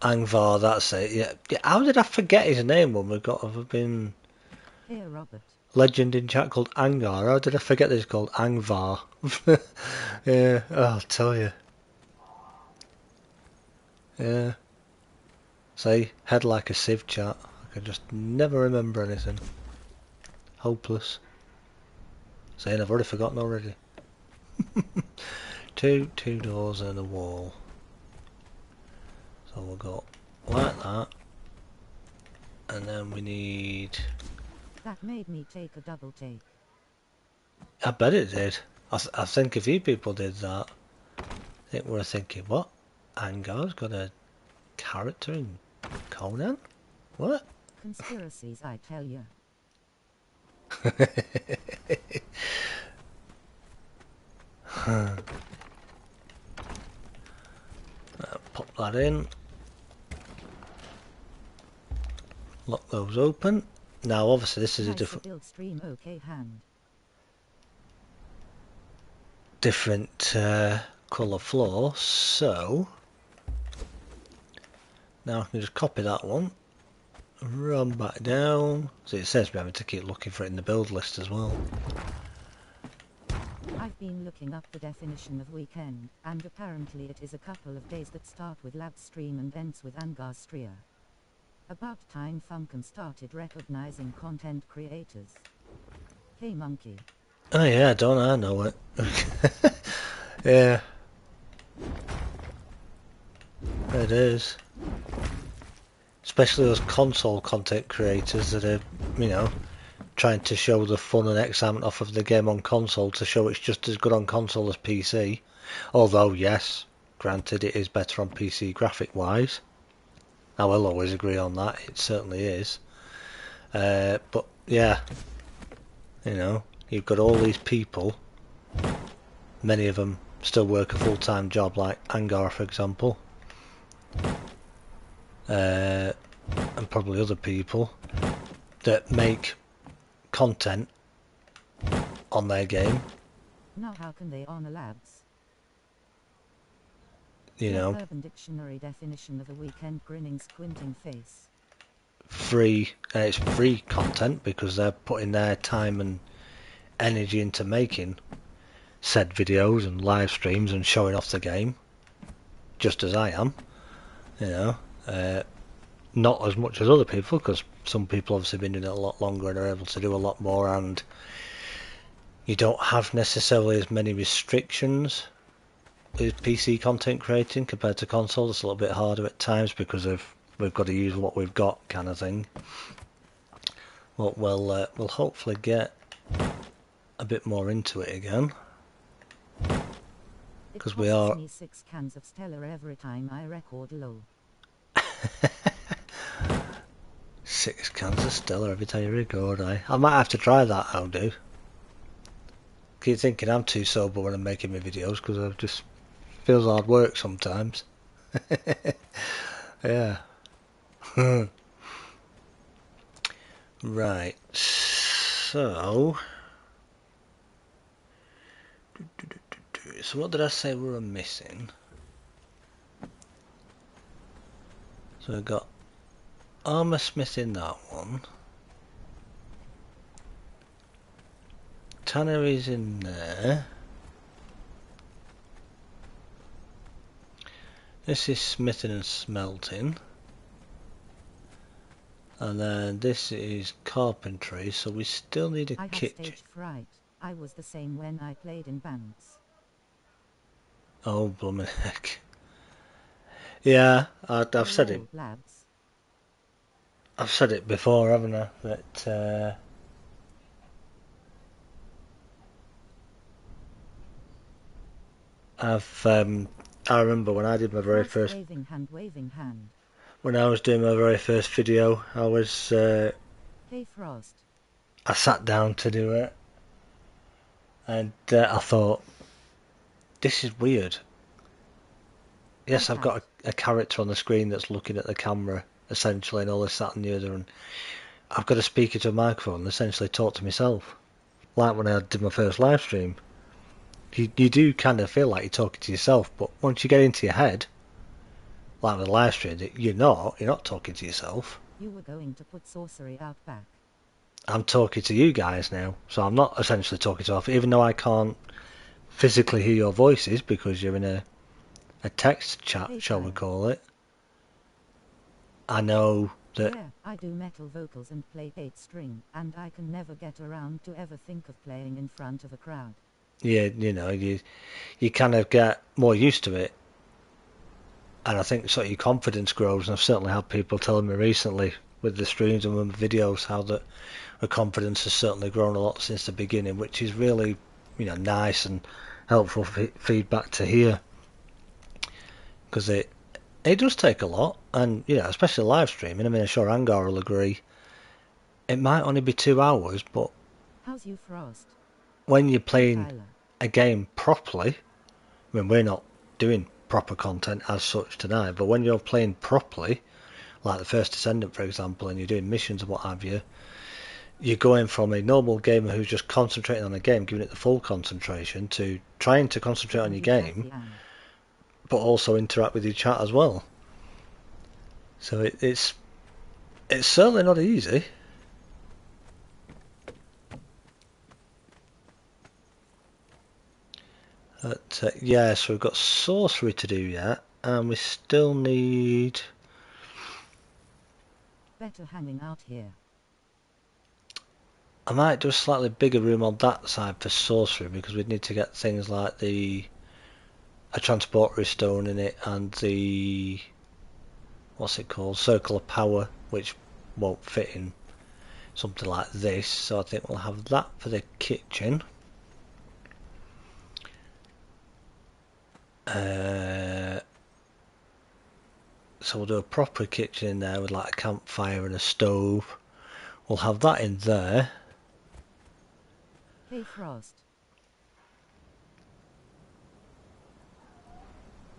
Angvar, that's it. Yeah. How did I forget his name when we got been Here, Robert. Legend in chat called Angar? How did I forget this called Angvar? Yeah, I'll tell you. Yeah. See, head like a sieve, chat. I can just never remember anything. Hopeless. Saying I've already forgotten already. two doors and a wall. So we'll go like that. And then we need... That made me take a double take. I bet it did. I think a few people did that. I think we were thinking, what? Angar's got a character in Conan? What? Conspiracies, I tell you. Pop that in. Lock those open. Now obviously this is a different build stream, okay, hand. different colour floor, so now I can just copy that one, run back down. So it says me having to keep looking for it in the build list as well. I've been looking up the definition of weekend, and apparently it is a couple of days that start with lab stream and ends with Angarstria. About time Funkin started recognizing content creators. Hey monkey. Oh yeah, don't I know it? Yeah. It is. Especially those console content creators that are, you know, trying to show the fun and excitement off of the game on console to show it's just as good on console as PC. Although, yes, granted it is better on PC graphic wise. I will always agree on that, it certainly is. But yeah, you know, you've got all these people, many of them still work a full-time job like Angar for example, and probably other people that make content on their game. Now how can they honor labs? You know, Urban Dictionary definition of a weekend grinning squinting face. Free, it's free content because they're putting their time and energy into making said videos and live streams and showing off the game, just as I am, you know. Not as much as other people, because some people obviously been doing it a lot longer and are able to do a lot more, and you don't have necessarily as many restrictions with PC content creating compared to console. It's a little bit harder at times because of we've got to use what we've got kind of thing. But we'll hopefully get a bit more into it again, because we are. Me 6 cans of Stella every time I record lol. 6 cans of Stella every time you record, I might have to try that, I'll do. Keep thinking I'm too sober when I'm making my videos because it just feels hard work sometimes. Yeah. Right, so what did I say we were missing? So we've got armor smith in that one. Tannery's in there. This is smithing and smelting. And then this is carpentry, so we still need a kitchen. I have stage fright. I was the same when I played in bands. Oh, bloomin' heck. Yeah, I've said it. Labs. I've said it before, haven't I? That I remember when I did my very first. Waving hand. When I was doing my very first video, I was. Hey Frost. I sat down to do it, and I thought, this is weird. Yes, I've got a character on the screen that's looking at the camera, essentially, and all this, that, and the other, and I've got to speak into a microphone and essentially talk to myself, like when I did my first live stream. You do kind of feel like you're talking to yourself, but once you get into your head, like with a live stream, you're not talking to yourself. You were going to put sorcery out back. I'm talking to you guys now, so I'm not essentially talking to myself, even though I can't physically hear your voices because you're in a text chat, shall we call it. I know that. Yeah, I do metal vocals and play 8-string, and I can never get around to ever think of playing in front of a crowd. Yeah, you know, you kind of get more used to it, and I think sort of your confidence grows. And I've certainly had people telling me recently, with the streams and with the videos, how that the confidence has certainly grown a lot since the beginning, which is really, nice and helpful feedback to hear, because it does take a lot, and especially live streaming. I mean, I'm sure Angar will agree. It might only be 2 hours, but how's you, Frost? when you're playing Tyler. a game properly, I mean, we're not doing proper content as such tonight, but when you're playing properly, like the First Descendant, for example, and you're doing missions and what have you, you're going from a normal gamer who's just concentrating on a game, giving it the full concentration, to trying to concentrate on your game, but also interact with your chat as well. So it's certainly not easy. But yeah, so we've got sorcery to do yet, and we still need... Better hanging out here. I might do a slightly bigger room on that side for sorcery, because we'd need to get things like a transporter stone in it, and the... what's it called? Circle of power, which won't fit in something like this, so I think we'll have that for the kitchen. So we'll do a proper kitchen in there with like a campfire and a stove. We'll have that in there. Hey, Frost.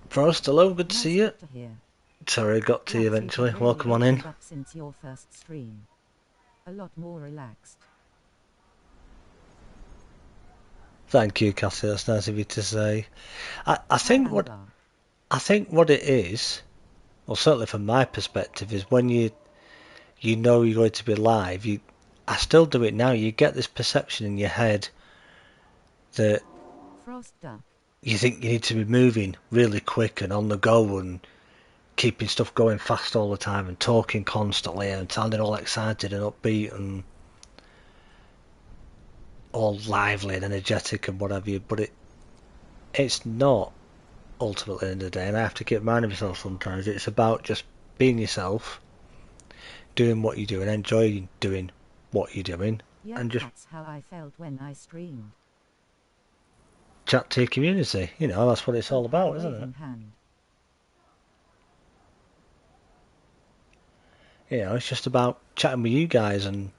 Frost, hello, good to see you. To hear. Sorry, I got to you eventually. Really Welcome on in. Up since your first stream. A lot more relaxed. Thank you, Cassie. That's nice of you to say. I think what it is, well, certainly from my perspective, is when you know you're going to be live. I still do it now. You get this perception in your head that you think you need to be moving really quick and on the go and keeping stuff going fast all the time and talking constantly and sounding all excited and upbeat and all lively and energetic and what have you, but it's not ultimately in the day, and I have to keep reminding myself sometimes it's about just being yourself, doing what you do and enjoying doing what you're doing, and just that's how I felt when I streamed. Chat to your community, that's what it's all about, isn't it? It's just about chatting with you guys and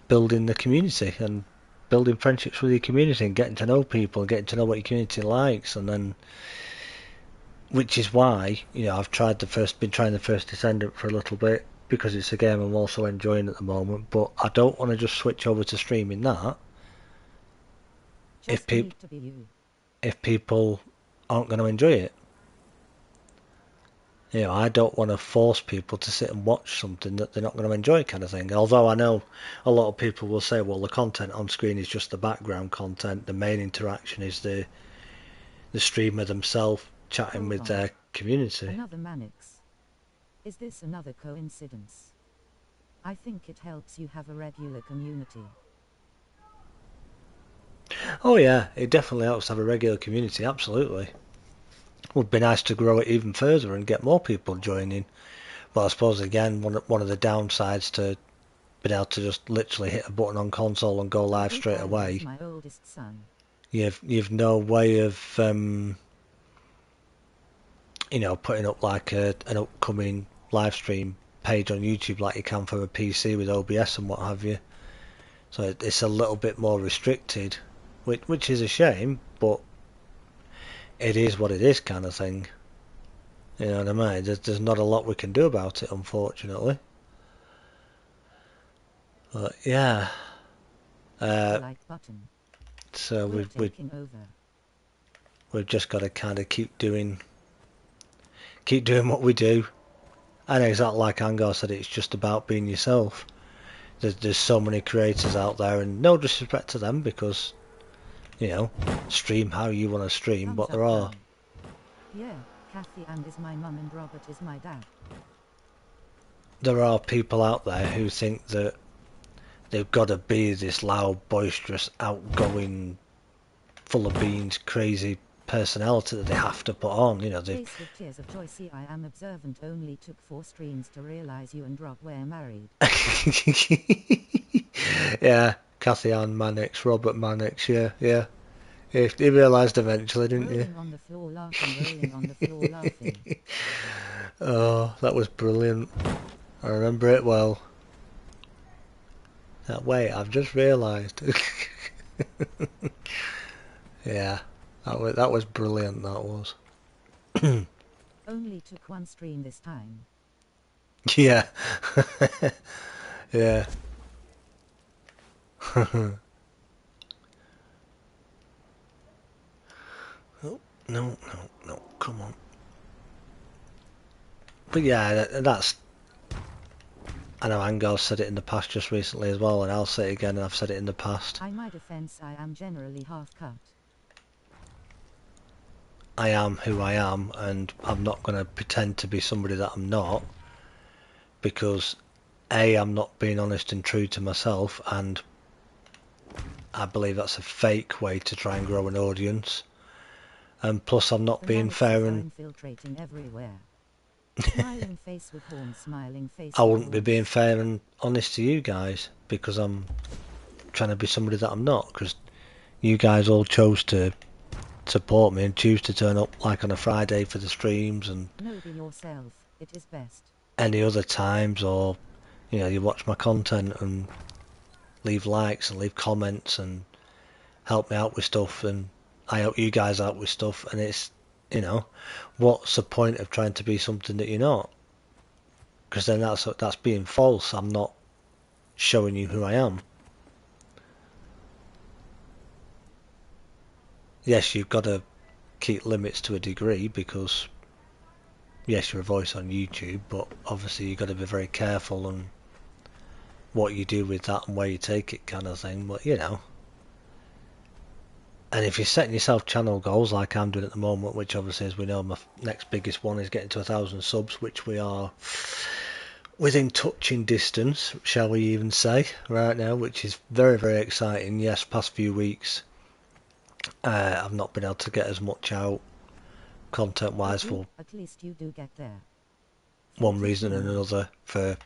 building the community and building friendships with your community and getting to know people and getting to know what your community likes, and then which is why I've been trying the First Descendant for a little bit, because it's a game I'm also enjoying at the moment, but I don't want to just switch over to streaming that if people aren't going to enjoy it. I don't want to force people to sit and watch something that they're not going to enjoy, kind of thing. Although I know a lot of people will say, well, the content on screen is just the background content. The main interaction is the streamer themselves chatting with their community. Another Mannix. Is this another coincidence? I think it helps you have a regular community. Oh yeah, it definitely helps to have a regular community, absolutely. Would be nice to grow it even further and get more people joining, but I suppose again one of the downsides to being able to just literally hit a button on console and go live straight away, my oldest son. You've no way of putting up like an upcoming live stream page on YouTube like you can from a PC with OBS and what have you. So it's a little bit more restricted, which is a shame, but it is what it is, kind of thing. You know what I mean? There's not a lot we can do about it, unfortunately. But yeah. Like button. So we've just got to kind of keep doing what we do. And exactly like Angar said, it's just about being yourself. There's so many creators out there, and no disrespect to them, because stream how you want to stream, but there are. Yeah, Kathy Ann is my mum and Robert is my dad. There are people out there who think that they've got to be this loud, boisterous, outgoing, full of beans, crazy personality that they have to put on. You know, they. Face with tears of joy. See, I am observant. Only took 4 streams to realise you and Rob were married. Yeah, Kathy Ann Mannix, Robert Mannix. Yeah. He realised eventually, didn't you? Rolling on the floor laughing, rolling on the floor laughing. Oh, that was brilliant. I remember it well. Wait, I've just realised. Yeah, that was brilliant. That was. Only took 1 stream this time. Yeah. Yeah. Oh, no, come on. But yeah, that's. I know Angar's said it in the past just recently as well, and I'll say it again, and I've said it in the past. In my defence, I am generally half cut. I am who I am, and I'm not going to pretend to be somebody that I'm not, because A, I'm not being honest and true to myself, and I believe that's a fake way to try and grow an audience. And plus, I'm not being fair and infiltrating everywhere. Smiling face with horn, smiling face. I wouldn't be being fair and honest to you guys, because I'm trying to be somebody that I'm not, because you guys all chose to support me and choose to turn up like on a Friday for the streams and know yourself, it is best. Any other times, or you know, you watch my content and leave likes and leave comments and help me out with stuff, and I help you guys out with stuff, and it's, you know, what's the point of trying to be something that you're not? Because then that's being false. I'm not showing you who I am. Yes, you've got to keep limits to a degree, because yes, you're a voice on YouTube, but obviously you've got to be very careful on what you do with that and where you take it, kind of thing. But you know, and if you're setting yourself channel goals like I'm doing at the moment, which obviously, as we know, my next biggest one is getting to 1,000 subs, which we are within touching distance, shall we even say, right now, which is very, very exciting. Yes, past few weeks I've not been able to get as much out content wise for at least you do get there. One reason and another, for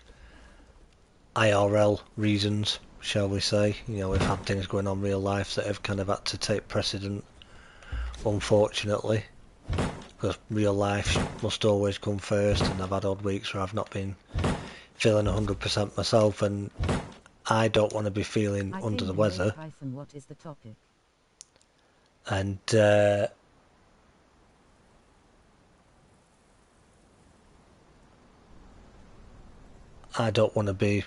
IRL reasons, shall we say. You know, we've had things going on real life that have kind of had to take precedent, unfortunately, because real life must always come first, and I've had odd weeks where I've not been feeling 100% myself, and I don't want to be feeling under the weather. What is the topic? And I don't want to be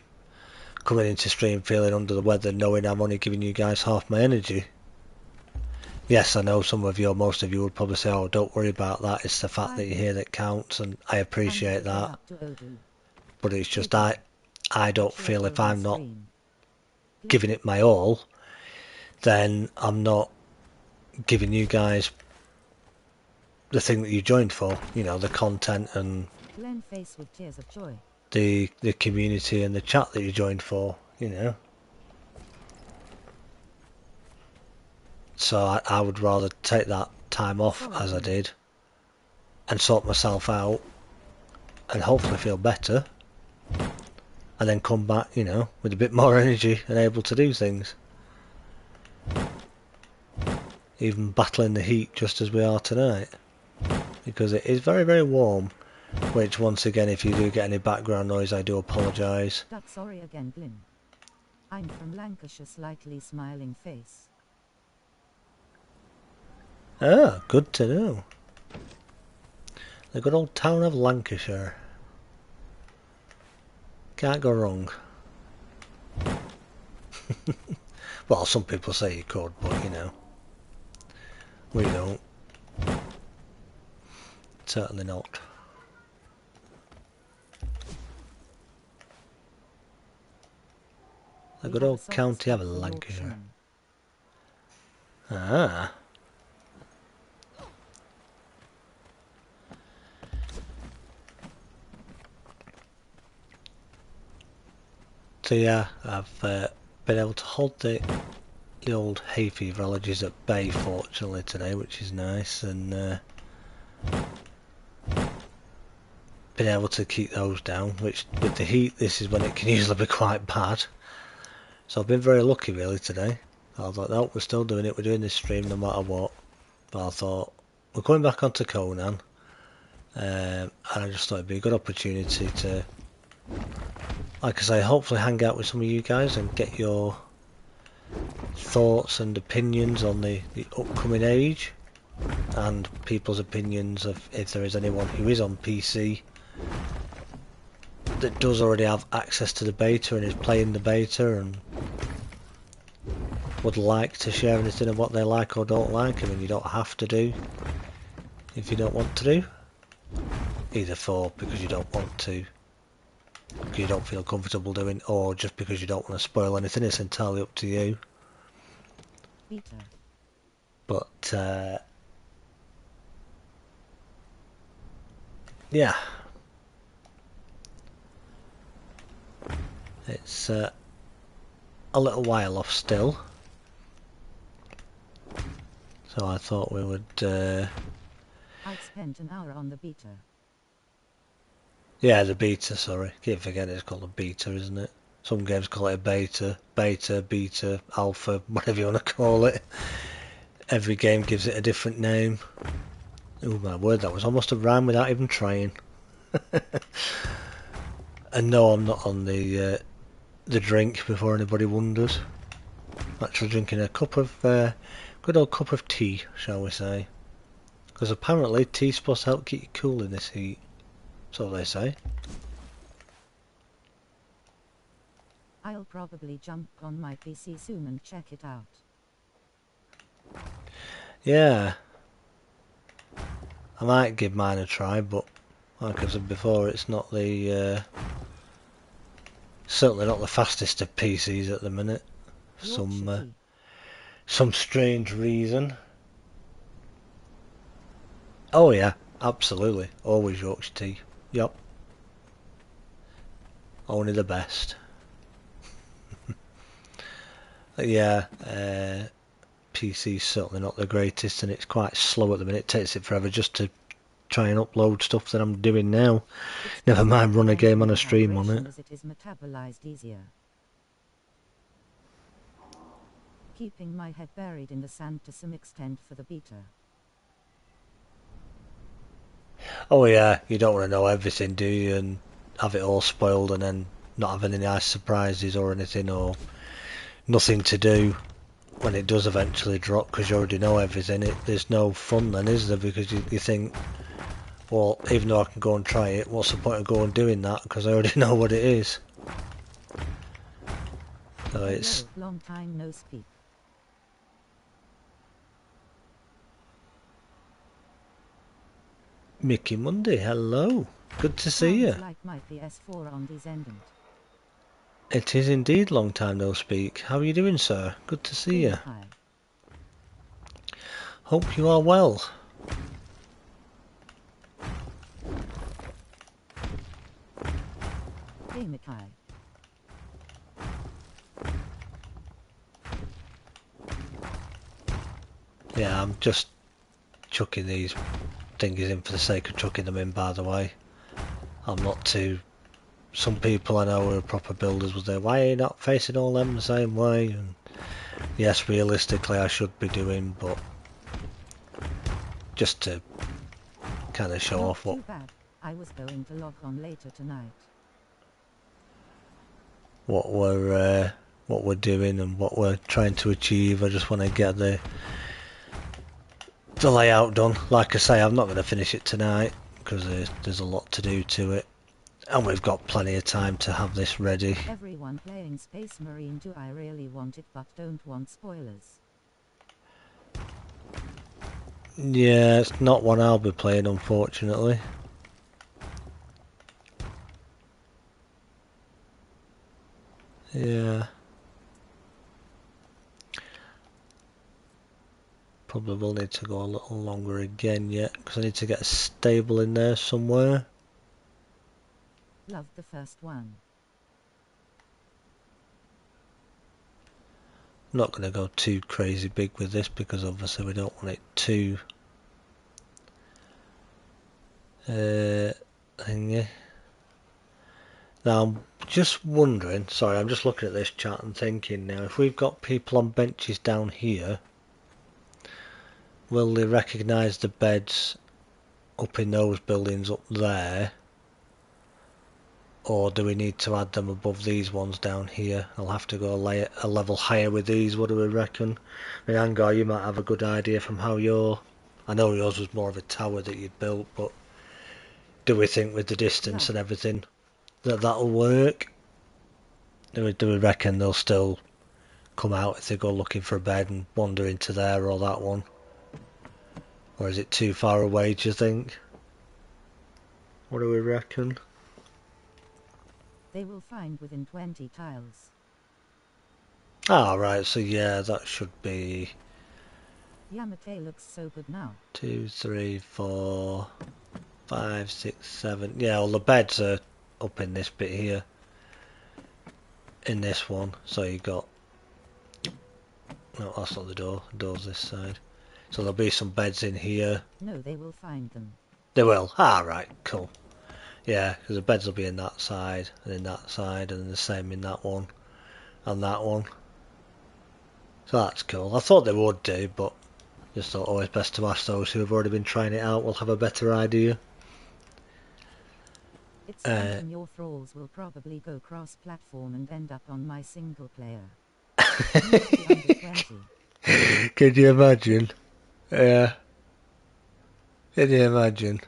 coming into stream feeling under the weather, knowing I'm only giving you guys half my energy. Yes, I know some of you, or most of you, would probably say, oh, don't worry about that, it's the fact that you're here that counts, and I appreciate that. But it's just I don't feel if I'm not giving it my all, then I'm not giving you guys the thing that you joined for, you know, the content and the community and the chat that you joined for, you know. So I would rather take that time off, as I did, and sort myself out and hopefully feel better, and then come back, you know, with a bit more energy and able to do things. Even battling the heat just as we are tonight, because it is very, very warm, which once again, if you do get any background noise, I do apologise. Sorry again, Glyn. I'm from Lancashire, slightly smiling face. Ah, good to know. The good old town of Lancashire. Can't go wrong. Well, some people say you could, but you know, we don't. Certainly not. The good old county of Lancashire. Ah. So yeah, I've been able to hold the the old hay fever allergies at bay fortunately today, which is nice, and been able to keep those down, which with the heat this is when it can usually be quite bad. So I've been very lucky really today. I thought, no, we're still doing it, we're doing this stream no matter what. But I thought, we're coming back onto Conan, and I just thought it'd be a good opportunity to, like I say, hopefully hang out with some of you guys and get your thoughts and opinions on the upcoming age, and people's opinions of if there is anyone who is on PC that does already have access to the beta and is playing the beta and would like to share anything of what they like or don't like. I mean, you don't have to do if you don't want to do, either for because you don't want to, because you don't feel comfortable doing, or just because you don't want to spoil anything. It's entirely up to you. Beta. But yeah, it's a little while off still, so I thought we would I've spent an hour on the beta. yeah, the beta, sorry, keep forgetting it's called a beta, isn't it? Some games call it a beta, alpha, whatever you want to call it. Every game gives it a different name. Oh my word, that was almost a rhyme without even trying. And no, I'm not on the drink, before anybody wonders. I'm actually drinking a cup of good old cup of tea, shall we say? Because apparently tea's supposed to help keep you cool in this heat. So they say. I'll probably jump on my PC soon and check it out. Yeah, I might give mine a try, but like I said before, it's not the certainly not the fastest of PCs at the minute. For some strange reason. Oh yeah, absolutely. Always Yorkshire tea. Yup. Only the best. Yeah, PC's certainly not the greatest, and it's quite slow at the minute. It takes it forever just to try and upload stuff that I'm doing now. Never mind run a game on a stream on it. As it is metabolized easier. Keeping my head buried in the sand to some extent for the beta. Oh yeah, you don't want to know everything, do you? And have it all spoiled and then not have any nice surprises or anything, or nothing to do when it does eventually drop because you already know everything. There's no fun then, is there? Because you think, well, even though I can go and try it, what's the point of going and doing that? Because I already know what it is. So it's long time no speak. Mickey Monday, hello. Good to see you. Like my PS4 on these ending. It is indeed long time no speak. How are you doing, sir? Good to see you. Hi. Hope you are well. Hey, Mikai. Yeah, I'm just chucking these thingies in for the sake of chucking them in, by the way. I'm not too... Some people I know who are proper builders will say, why are you not facing all them the same way? And yes, realistically I should be doing, but just to kind of show off what... Too bad. I was going to log on later tonight. What we're doing and what we're trying to achieve. I just want to get the layout done. Like I say, I'm not going to finish it tonight because there's a lot to do to it, and we've got plenty of time to have this ready. Everyone playing Space Marine, do I really want it but don't want spoilers? Yeah, it's not one I'll be playing, unfortunately. Yeah. Probably will need to go a little longer again yet, because I need to get a stable in there somewhere. Loved the first one. not going to go too crazy big with this because obviously we don't want it too thingy. Now I'm just wondering, sorry, I'm just looking at this chart and thinking now, if we've got people on benches down here, will they recognise the beds up in those buildings up there? Or do we need to add them above these ones down here? I'll have to go a level higher with these, what do we reckon? I mean, Angar, you might have a good idea from how I know yours was more of a tower that you'd built, but do we think with the distance and everything that'll work? Do we reckon they'll still come out if they go looking for a bed and wander into there or that one? Or is it too far away, do you think? What do we reckon? They will find within 20 tiles. Ah, right, so yeah, that should be... Yamate looks so good now. 2, 3, 4, 5, 6, 7... Yeah, well the beds are up in this bit here. In this one, so you got... No, that's not the door. The door's this side. So there'll be some beds in here. No, they will find them. They will? Ah, right, cool. Yeah, because the beds will be in that side, and in that side, and the same in that one, and that one. So that's cool. I thought they would do, but just thought always best to ask those who have already been trying it out will have a better idea. It's something your thralls will probably go cross-platform and end up on my single player. Under 20. Can you imagine? Yeah. Can you imagine?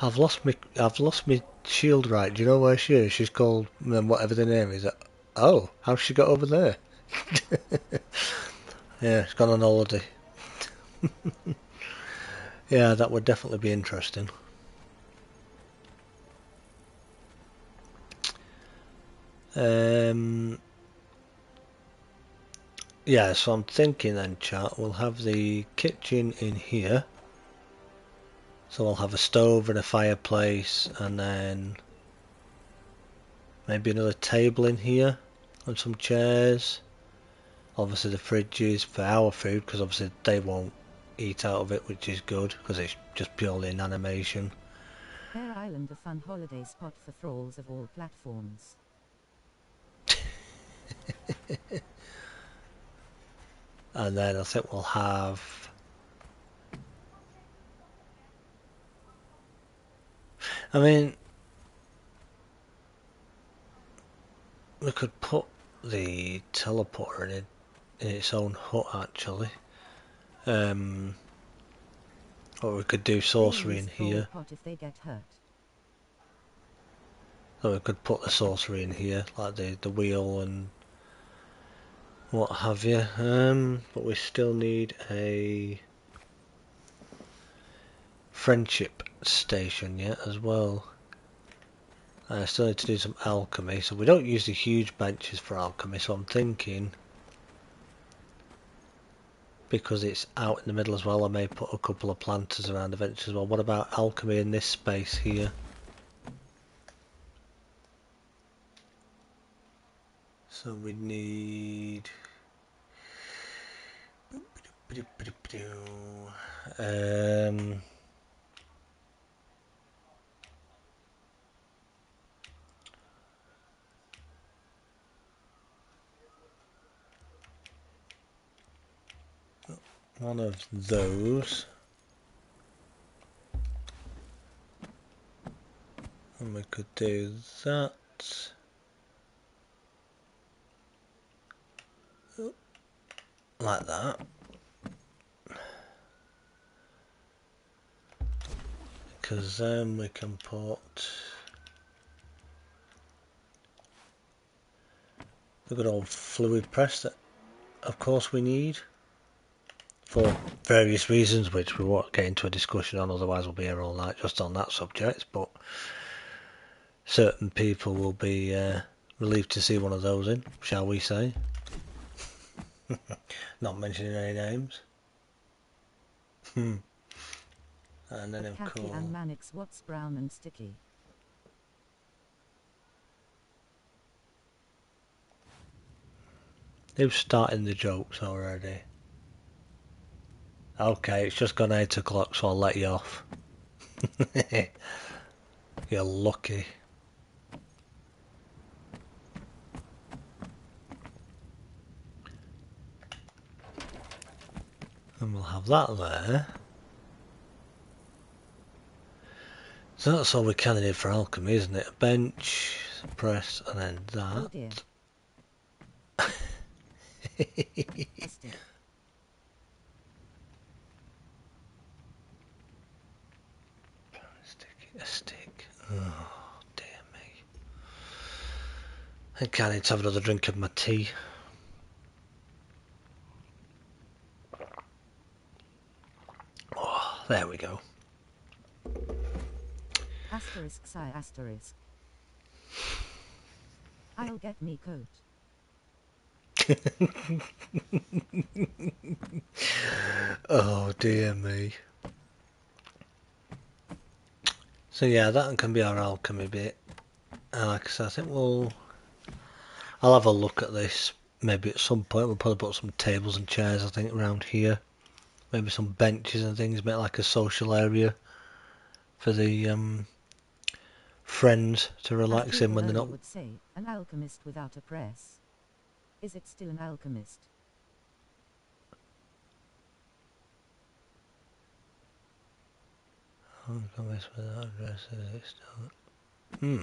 I've lost me shield right. Do you know where she is? She's called whatever the name is. Oh, how's she got over there? Yeah, she's gone on holiday. Yeah, that would definitely be interesting. Yeah, so I'm thinking then, chat, we'll have the kitchen in here. So we'll have a stove and a fireplace, and then maybe another table in here and some chairs. Obviously the fridges for our food, because obviously they won't eat out of it, which is good because it's just purely an animation. Bear Island, a fun holiday spot for thralls of all platforms. And then I think we'll have... I mean, we could put the teleporter in its own hut actually. Or we could do sorcery in here. Pot if they get hurt. So we could put the sorcery in here, like the wheel and what have you. But we still need a friendship station yet as well. I still need to do some alchemy, so we don't use the huge benches for alchemy, so I'm thinking because it's out in the middle as well, I may put a couple of planters around eventually as well. What about alchemy in this space here? So we need one of those, and we could do that like that, because then we can put the good old fluid press that of course we need for various reasons, which we won't get into a discussion on, otherwise we'll be here all night just on that subject, but certain people will be relieved to see one of those in, shall we say. Not mentioning any names. And then of Kathy course... and Mannix, what's brown and sticky? Who's starting the jokes already? Okay, it's just gone 8 o'clock, so I'll let you off. You're lucky. And we'll have that there. So that's all we kind of need for alchemy, isn't it? A bench, press, and then that. Oh dear. A stick. A stick. Oh, dear me. I think I need to have another drink of my tea. Oh, there we go. Asterisk sigh asterisk. I'll get me coat. Oh dear me. So yeah, that can be our alchemy bit. And like I said, I think I'll have a look at this. Maybe at some point we'll probably put some tables and chairs, I think, around here. Maybe some benches and things, make like a social area for the friends to relax in when they're not. Would say, an alchemist without a press. Is it still an alchemist? Alchemist without a press, is it still?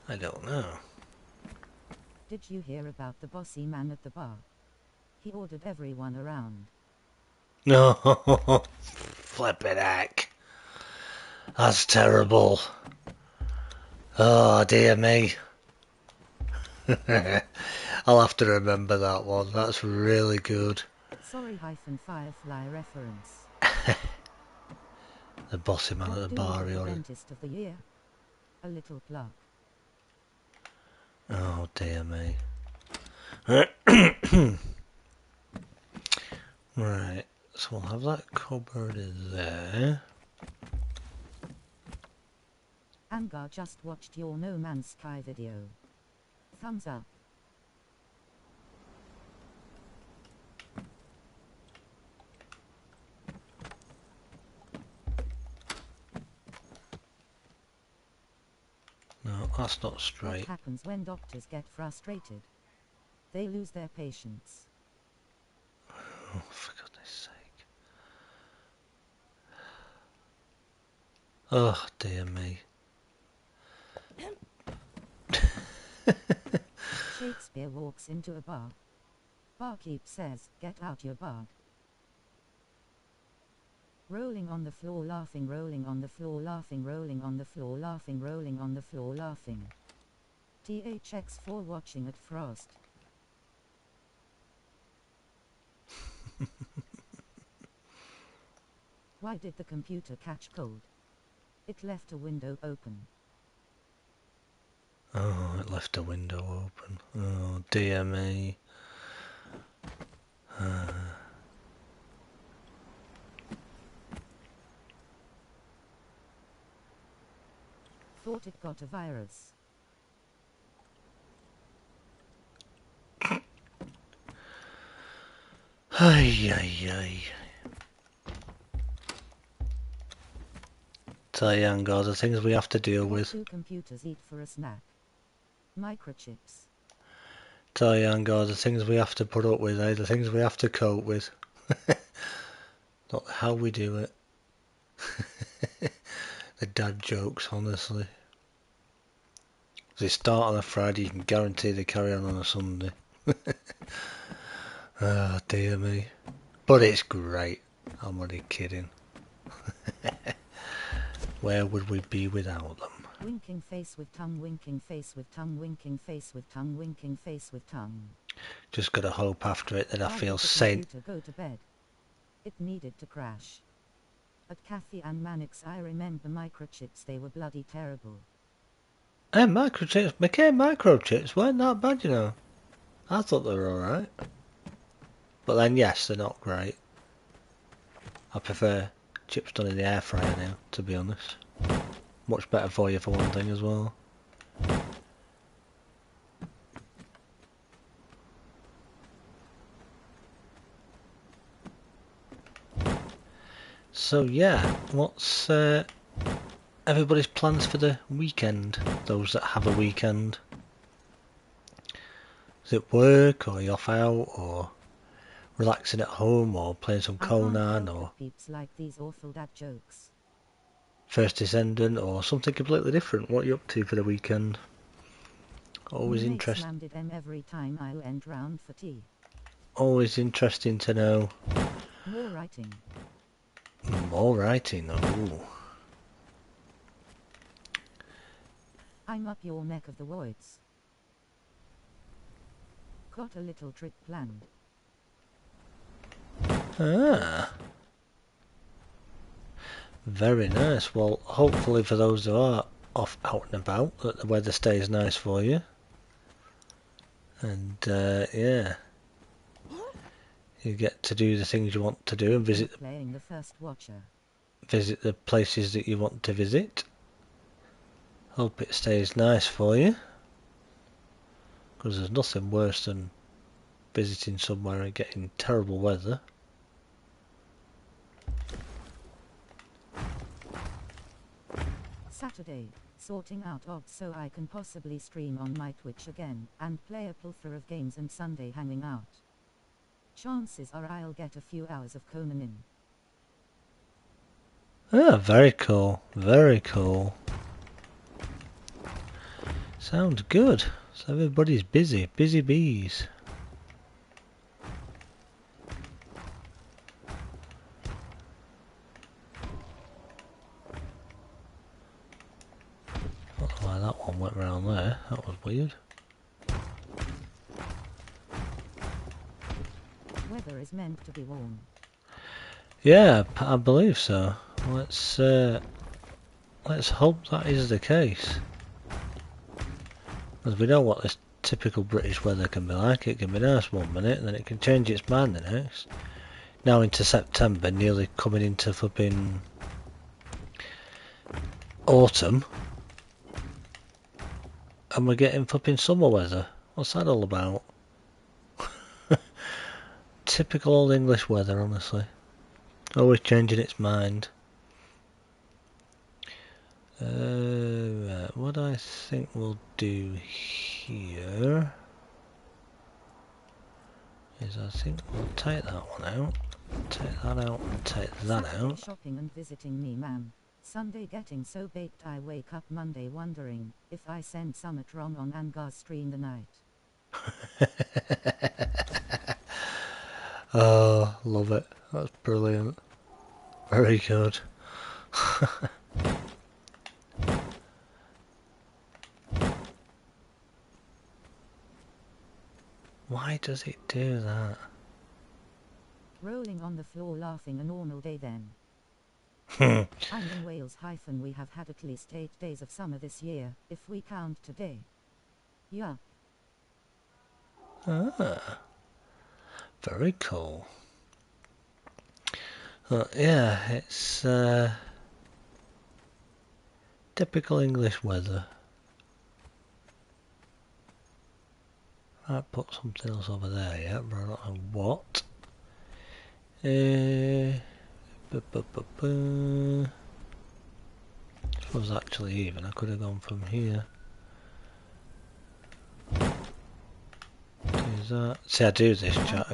I don't know. Did you hear about the bossy man at the bar? He ordered everyone around. No, flippin' heck. That's terrible. Oh dear me. I'll have to remember that one. That's really good. Sorry Firefly reference. The bossy man at the bar. The dentist of the year. A little plug. Oh dear me. Right, so we'll have that cupboard in there. Angar just watched your No Man's Sky video. Thumbs up. No, that's not straight. What happens when doctors get frustrated? They lose their patience. Oh, for goodness sake. Oh, dear me. Shakespeare walks into a bar. Barkeep says, "Get out your bag." Rolling on the floor laughing, rolling on the floor laughing, rolling on the floor laughing, rolling on the floor laughing. THX4 watching at Frost. Why did the computer catch cold? It left a window open. Oh, it left a window open. Oh, dear me. Thought it got a virus. Ay, ay, ay. So, young God, the things we have to deal with. What do computers eat for a snack? Microchips. So, young God, the things we have to put up with, eh? The things we have to cope with. Not how we do it. The dad jokes, honestly. If they start on a Friday, you can guarantee they carry on a Sunday. Oh, dear me. But it's great. I'm only kidding. Where would we be without them? Winking face with tongue, winking face with tongue, winking face with tongue, winking face with tongue. Just gotta hope after it that I feel sane. sane. Go to bed. It needed to crash. At Kathy and Mannix, I remember microchips, they were bloody terrible. Hey, microchips, McCain microchips weren't that bad, you know. I thought they were alright. But then, yes, they're not great. I prefer chips done in the air fryer now, to be honest. Much better for you for one thing as well. So yeah, what's everybody's plans for the weekend? Those that have a weekend. Is it work, or are you off out, or relaxing at home, or playing some I can't Conan, help or it, peeps like these awful dad jokes. First Descendant, or something completely different? What are you up to for the weekend? Me Always makes interest, slammed them every time I went round for tea. always interesting to know. More writing. More writing. Ooh. I'm up your neck of the woods. Got a little trip planned. Ah, very nice. Well, hopefully for those who are off out and about, that the weather stays nice for you. And yeah, you get to do the things you want to do and Playing the first watcher. visit the places that you want to visit. Hope it stays nice for you, because there's nothing worse than visiting somewhere and getting terrible weather. Saturday, sorting out odds so I can possibly stream on my Twitch again, and play a plethora of games, and Sunday hanging out. Chances are I'll get a few hours of Conan in. Ah, very cool, very cool. Sounds good. So everybody's busy, busy bees. I don't know why that one went round there. That was weird. Weather is meant to be warm. Yeah, I believe so. Let's hope that is the case. Because we know what this typical British weather can be like. It can be nice one minute, and then it can change its mind the next. Now into September, nearly coming into flipping autumn, and we're getting flipping summer weather. What's that all about? Typical old English weather, honestly. Always changing its mind. Right, what I think we'll do here is I think we'll take that one out, take that out, and take that Saturday out. shopping and visiting me, ma'am. Sunday getting so baked I wake up Monday wondering if I sent summit wrong on Angar's stream the night. Oh, love it. That's brilliant. Very good. Why does it do that? Rolling on the floor laughing, a normal day then. I'm in Wales - we have had at least 8 days of summer this year, if we count today. Yeah. Ah, very cool. Yeah, it's typical English weather. I put something else over there, yeah, but I don't know what. This was actually even. I could have gone from here. Do that. See, I do this chat.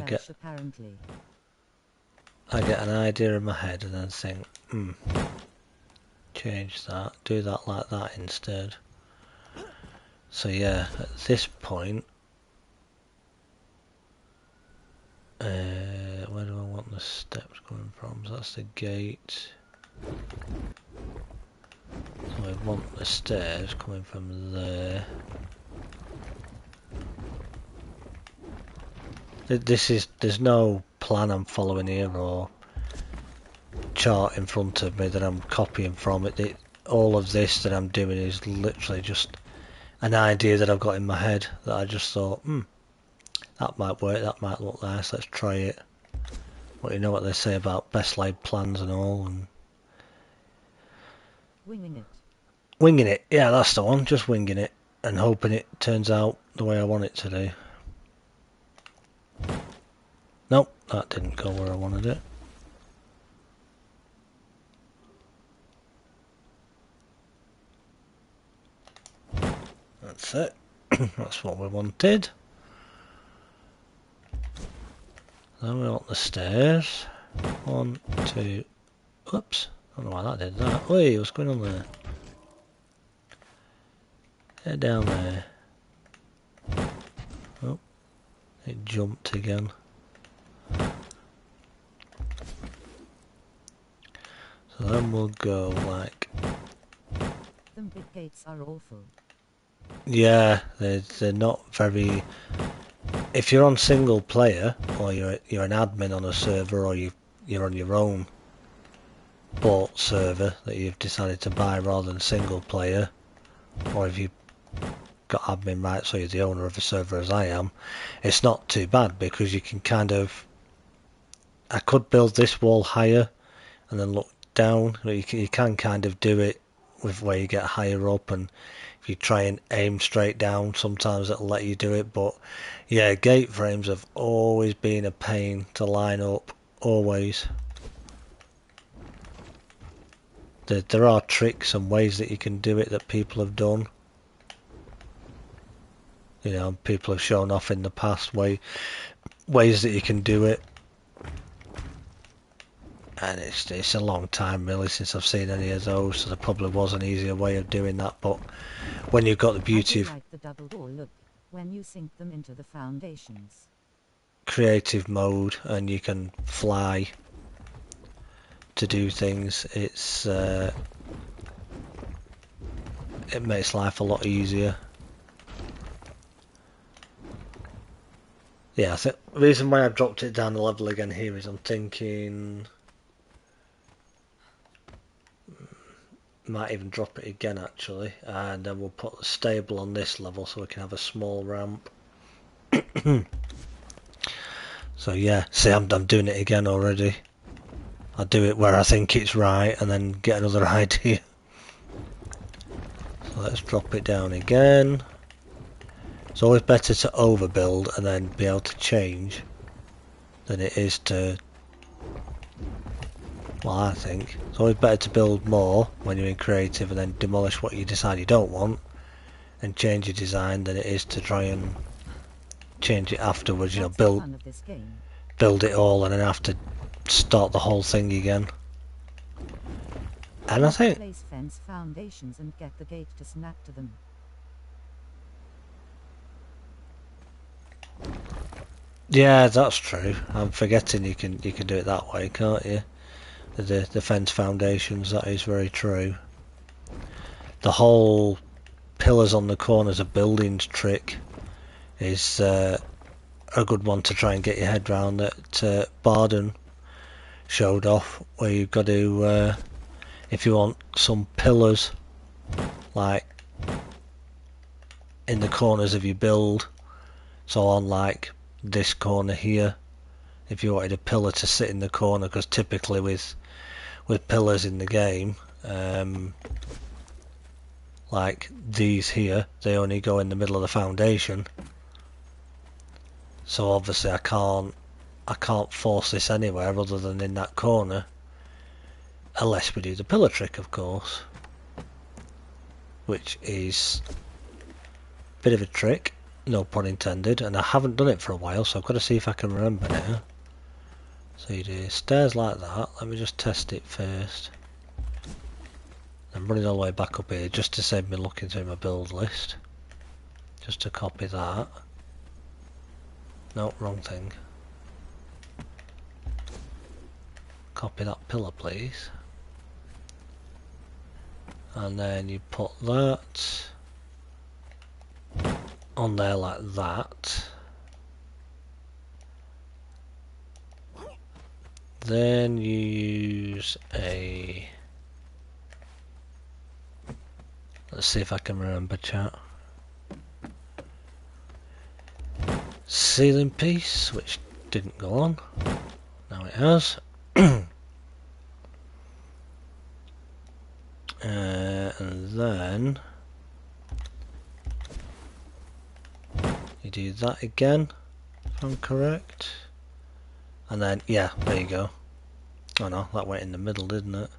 I get an idea in my head and then think, change that. Do that like that instead. So yeah, at this point, where do I want the steps coming from? So that's the gate. So I want the stairs coming from there. There's no plan I'm following here or chart in front of me that I'm copying from. All of this that I'm doing is literally just an idea that I've got in my head that I just thought, that might work, that might look nice, let's try it. Well, you know what they say about best laid plans and all, and winging it. Winging it, yeah, that's the one, just winging it and hoping it turns out the way I want it to do. Nope, that didn't go where I wanted it. That's it. That's what we wanted. Then we want the stairs. 1, 2. Oops. I don't know why that did that. Wait, what's going on there? Head down there. Oh, it jumped again. So then we'll go like... Them big gates are awful. Yeah, they're not very... If you're on single player, or you're an admin on a server, or you're on your own bought server that you've decided to buy rather than single player, or if you've got admin rights, so you're the owner of a server as I am, it's not too bad because you can kind of... I could build this wall higher and then look down. You can kind of do it with where you get higher up, and if you try and aim straight down sometimes it'll let you do it. But yeah, gate frames have always been a pain to line up, always. There are tricks and ways that you can do it that people have done. You know, people have shown off in the past ways that you can do it. And it's a long time really since I've seen any of those, so there probably was an easier way of doing that. But when you've got the beauty of like the double door look when you sink them into the foundations. Creative mode and you can fly to do things, it makes life a lot easier. Yeah, I think the reason why I dropped it down a level again here is I'm thinking might even drop it again actually, and then we'll put the stable on this level so we can have a small ramp. So yeah, see, I'm doing it again already. I'll do it where I think it's right and then get another idea. So let's drop it down again. It's always better to overbuild and then be able to change than it is to... Well, I think it's always better to build more when you're in creative and then demolish what you decide you don't want and change your design than it is to try and change it afterwards. You know, build it all and then have to start the whole thing again. And I think place fence foundations and get the gate to snap to them. Yeah, that's true. I'm forgetting you can do it that way, can't you? The fence foundations, that is very true. The whole pillars on the corners of buildings trick is a good one to try and get your head round that Barden showed off, where you've got to, if you want some pillars like in the corners of your build, so on like this corner here, if you wanted a pillar to sit in the corner, because typically with pillars in the game, like these here, they only go in the middle of the foundation. So obviously I can't force this anywhere other than in that corner, unless we do the pillar trick, of course, which is a bit of a trick, no pun intended, and I haven't done it for a while, so I've got to see if I can remember now. So you do stairs like that. Let me just test it first. I'm running all the way back up here just to save me looking through my build list. Just to copy that. No, wrong thing. Copy that pillar, please. And then you put that on there like that. Then you use a... Let's see if I can remember, chat. Ceiling piece, which didn't go on. Now it has. And then you do that again, if I'm correct. And then, yeah, there you go. Oh no, that went in the middle, didn't it?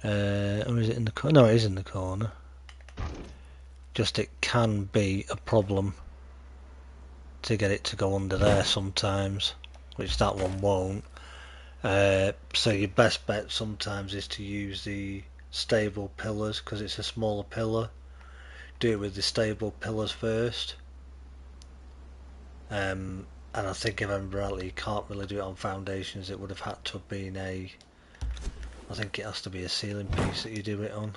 Or is it in the corner? No, it is in the corner. just it can be a problem to get it to go under there sometimes, which that one won't. So your best bet sometimes is to use the stable pillars because it's a smaller pillar. Do it with the stable pillars first. And I think if I remember rightly, you can't really do it on foundations. It would have had to have been I think it has to be a ceiling piece that you do it on.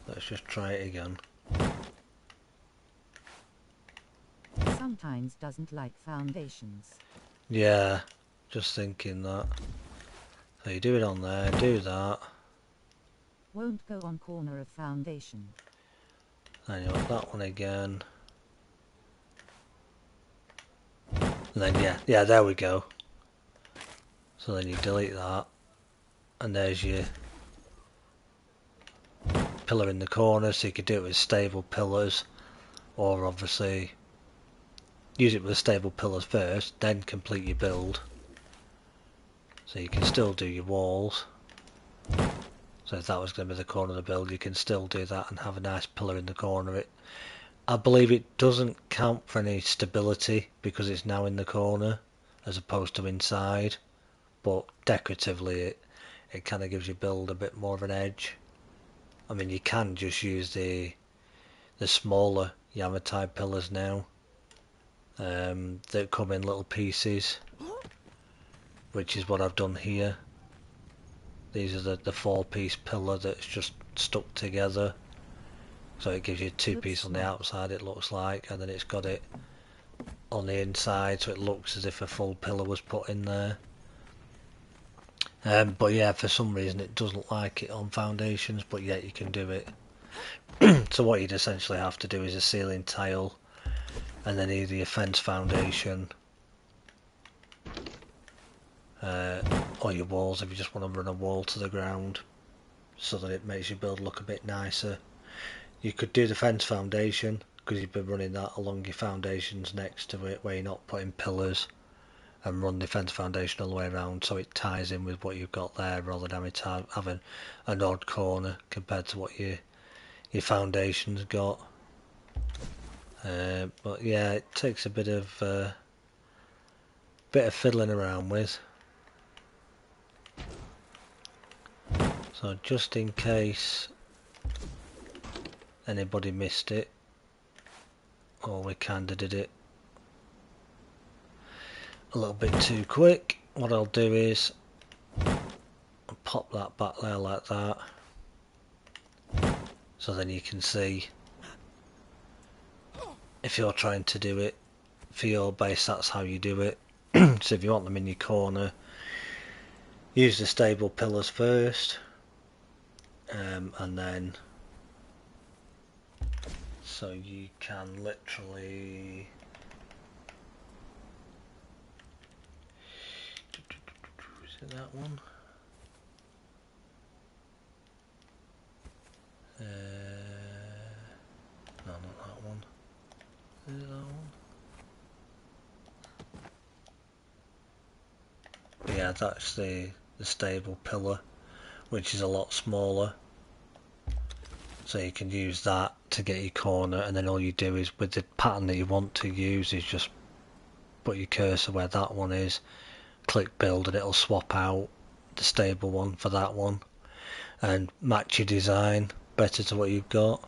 Let's just try it again. Sometimes doesn't like foundations. Yeah, just thinking that. So you do it on there, do that. Won't go on corner of foundation. Then you want that one again. And then yeah, there we go. So then you delete that. And there's your pillar in the corner, so you could do it with stable pillars. Or obviously use it with stable pillars first, then complete your build. So you can still do your walls. So if that was going to be the corner of the build, you can still do that and have a nice pillar in the corner. I believe it doesn't count for any stability because it's now in the corner as opposed to inside. But decoratively it kind of gives your build a bit more of an edge. I mean, you can just use the smaller Yamatai pillars now. That come in little pieces, which is what I've done here. These are the 4-piece pillar that's just stuck together. So it gives you 2-piece on the outside, it looks like, and then it's got it on the inside, so it looks as if a full pillar was put in there. But yeah, for some reason it doesn't like it on foundations, but yet you can do it. So what you'd essentially have to do is a ceiling tile, and then either your fence foundation, or your walls if you just want to run a wall to the ground, so that it makes your build look a bit nicer. You could do the fence foundation because you've been running that along your foundations next to it where you're not putting pillars, and run the fence foundation all the way around so it ties in with what you've got there rather than having an odd corner compared to what your foundations got. But yeah, it takes a bit of fiddling around with. So just in case anybody missed it, or we kinda did it a little bit too quick, what I'll do is pop that back there like that, so then you can see if you're trying to do it for your base, that's how you do it. So if you want them in your corner, use the stable pillars first, and then so you can literally is it that one? No, not that one. Is it that one? But yeah, that's the stable pillar, which is a lot smaller. So you can use that to get your corner, and then all you do is with the pattern that you want to use is just put your cursor where that one is, click build, and it'll swap out the stable one for that one and match your design better to what you've got.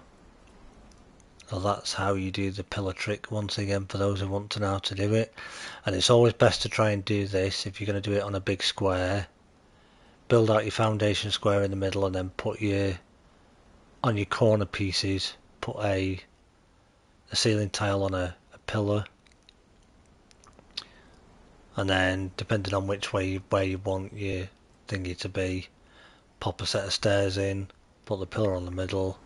So that's how you do the pillar trick, once again, for those who want to know how to do it. And it's always best to try and do this if you're going to do it on a big square. Build out your foundation square in the middle, and then put on your corner pieces, put a ceiling tile on a pillar, and then depending on which way where you want your thingy to be, pop a set of stairs in, put the pillar on the middle,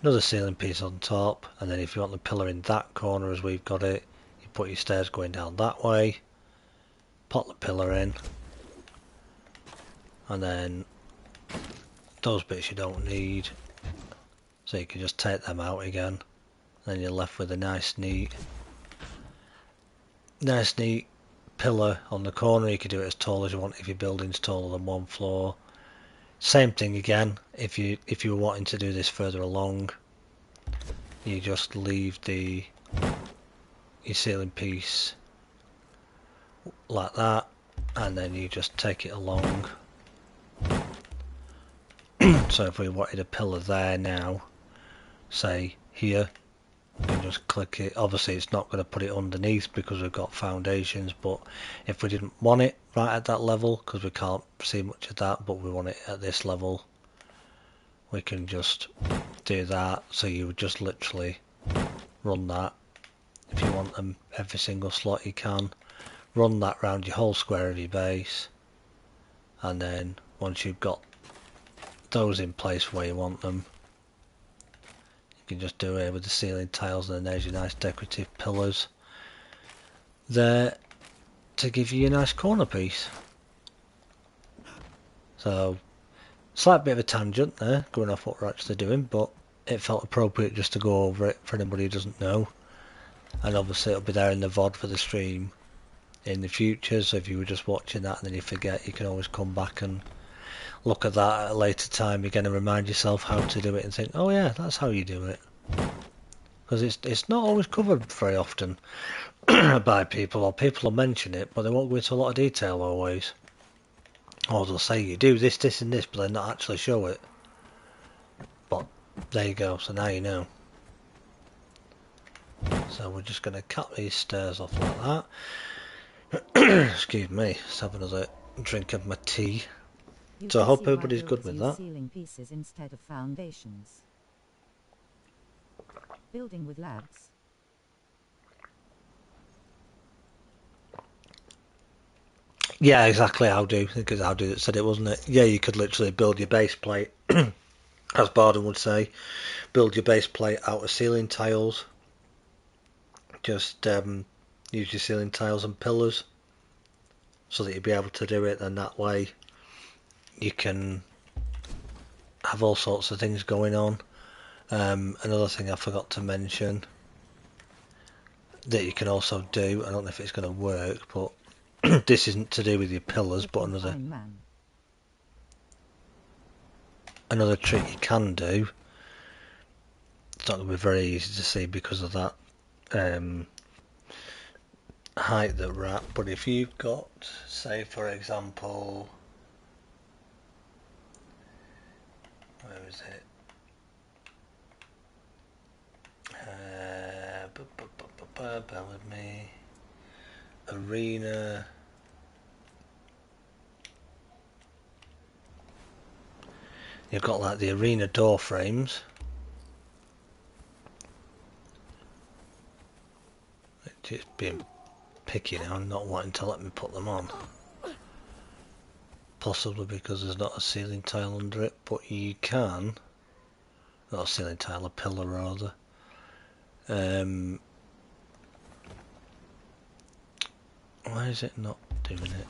another ceiling piece on top, and then if you want the pillar in that corner as we've got it, you put your stairs going down that way, pop the pillar in, and then those bits you don't need, so you can just take them out again. Then you're left with a nice neat pillar on the corner. You can do it as tall as you want if your building's taller than one floor. Same thing again if you were wanting to do this further along. you just leave your ceiling piece like that, and then you just take it along. So if we wanted a pillar there now, say here, we can just click it. Obviously it's not going to put it underneath because we've got foundations, but if we didn't want it right at that level, because we can't see much of that, but we want it at this level, we can just do that. So you would just literally run that. If you want them every single slot, you can run that round your whole square of your base, and then once you've got those in place where you want them, you can just do it with the ceiling tiles, and then there's your nice decorative pillars there to give you a nice corner piece. So slight bit of a tangent there, going off what we're actually doing, but it felt appropriate just to go over it for anybody who doesn't know. And obviously it'll be there in the VOD for the stream in the future, so if you were just watching that and then you forget, you can always come back and look at that at a later time again and remind yourself how to do it and think, oh yeah, that's how you do it. Because it's not always covered very often by people, or people will mention it but they won't go into a lot of detail always. Or they'll say you do this, this and this, but they'll not actually show it. But there you go, so now you know. So we're just going to cut these stairs off like that. Excuse me, let's have another drink of my tea. So I hope everybody's good with that. Ceiling pieces instead of foundations. Building with labs. Yeah, exactly. I'll do, because I'll do that said it, wasn't it? Yeah, you could literally build your base plate, as Barden would say, build your base plate out of ceiling tiles. Just use your ceiling tiles and pillars so that you'll be able to do it, and that way you can have all sorts of things going on. Another thing I forgot to mention that you can also do, I don't know if it's going to work, but this isn't to do with your pillars, but another trick you can do. It's not going to be very easy to see because of that height that we're at, but if you've got, say for example, where is it? Bear with me. Arena. You've got like the arena door frames. It's just being picky now and not wanting to let me put them on. Possibly because there's not a ceiling tile under it, but you can. Not a ceiling tile, a pillar rather. Why is it not doing it?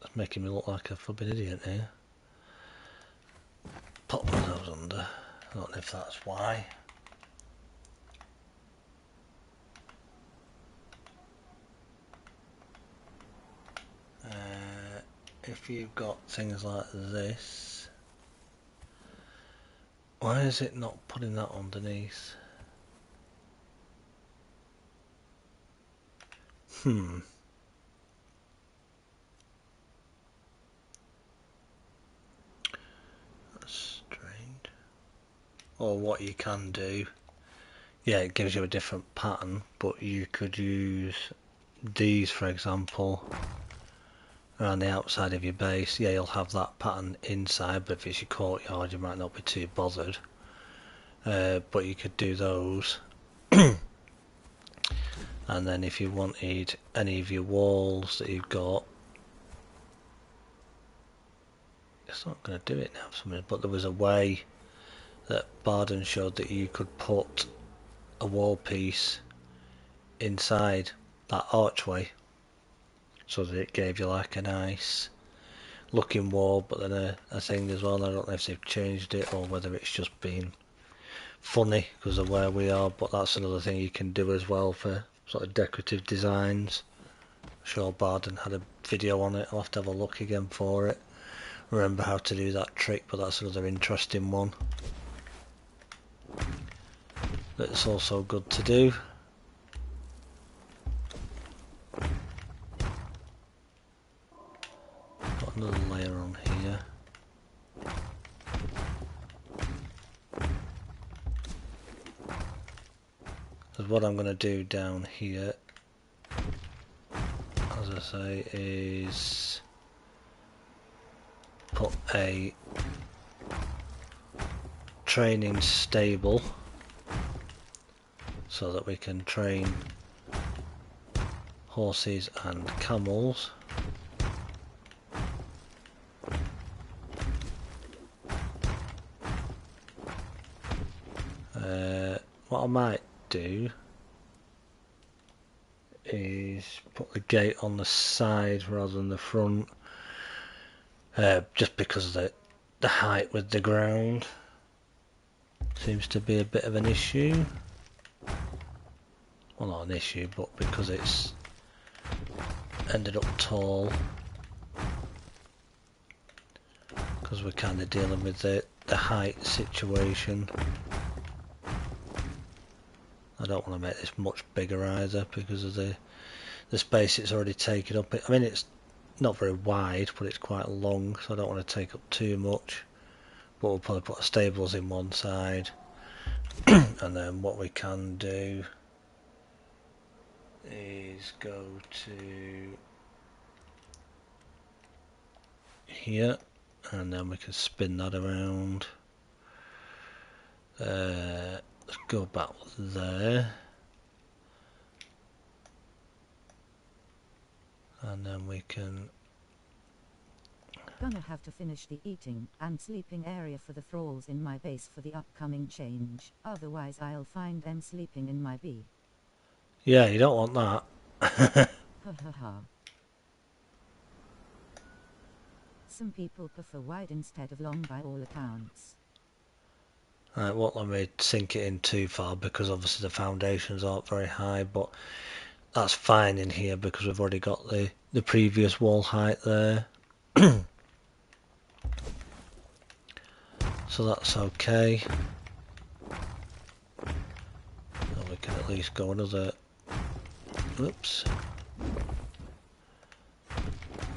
It's making me look like a flipping idiot here. Put one of those under. I don't know if that's why. If you've got things like this, why is it not putting that underneath? That's strange. Or what you can do, yeah, it gives you a different pattern, but you could use these for example around the outside of your base. Yeah, you'll have that pattern inside, but if it's your courtyard you might not be too bothered. But you could do those. And then if you wanted any of your walls that you've got, it's not going to do it now for some reason, but there was a way that Barden showed that you could put a wall piece inside that archway so that it gave you like a nice looking wall, but then a thing as well. I don't know if they've changed it or whether it's just been funny because of where we are, but that's another thing you can do as well for sort of decorative designs. I'm sure Barden had a video on it. I'll have to have a look again for it, remember how to do that trick, but that's another interesting one. that's also good to do. Got another layer on here. Because what I'm going to do down here, as I say, is put a training stable so that we can train horses and camels. What I might do is put the gate on the side rather than the front, just because of the height with the ground seems to be a bit of an issue. Well, not an issue, but because it's ended up tall, because we're kind of dealing with the height situation. I don't want to make this much bigger either because of the space it's already taken up. I mean, it's not very wide, but it's quite long, so I don't want to take up too much. But we'll probably put the stables in one side, and then what we can do is go to here, and then we can spin that around. Let's go back there, and then we can. Gonna have to finish the eating and sleeping area for the thralls in my base for the upcoming change, otherwise I'll find them sleeping in my bee. Yeah, you don't want that. Ha ha ha. Some people prefer wide instead of long by all accounts. Right, won't let me sink it in too far because obviously the foundations aren't very high, but that's fine in here because we've already got the previous wall height there. So that's okay. And we can at least go another, oops,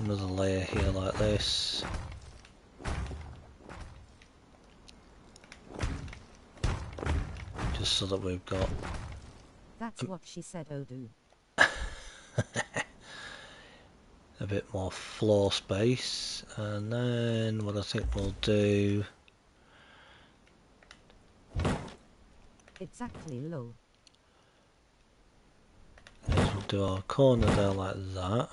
another layer here like this. Just so that we've got That's what she said, Odu. a bit more floor space. And then what I think we'll do, Exactly low. is we'll do our corner there like that.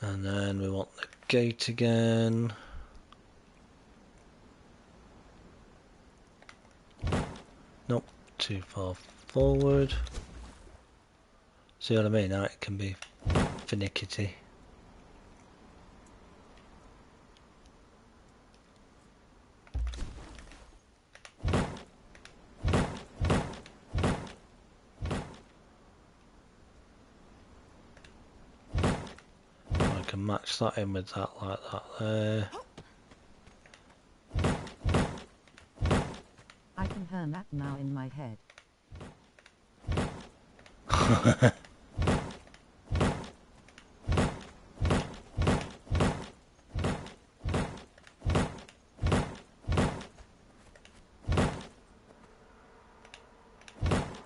And then we want the gate again. Nope, too far forward. See what I mean? Now it can be finicky. I can match that in with that like that there. I can hear that now in my head.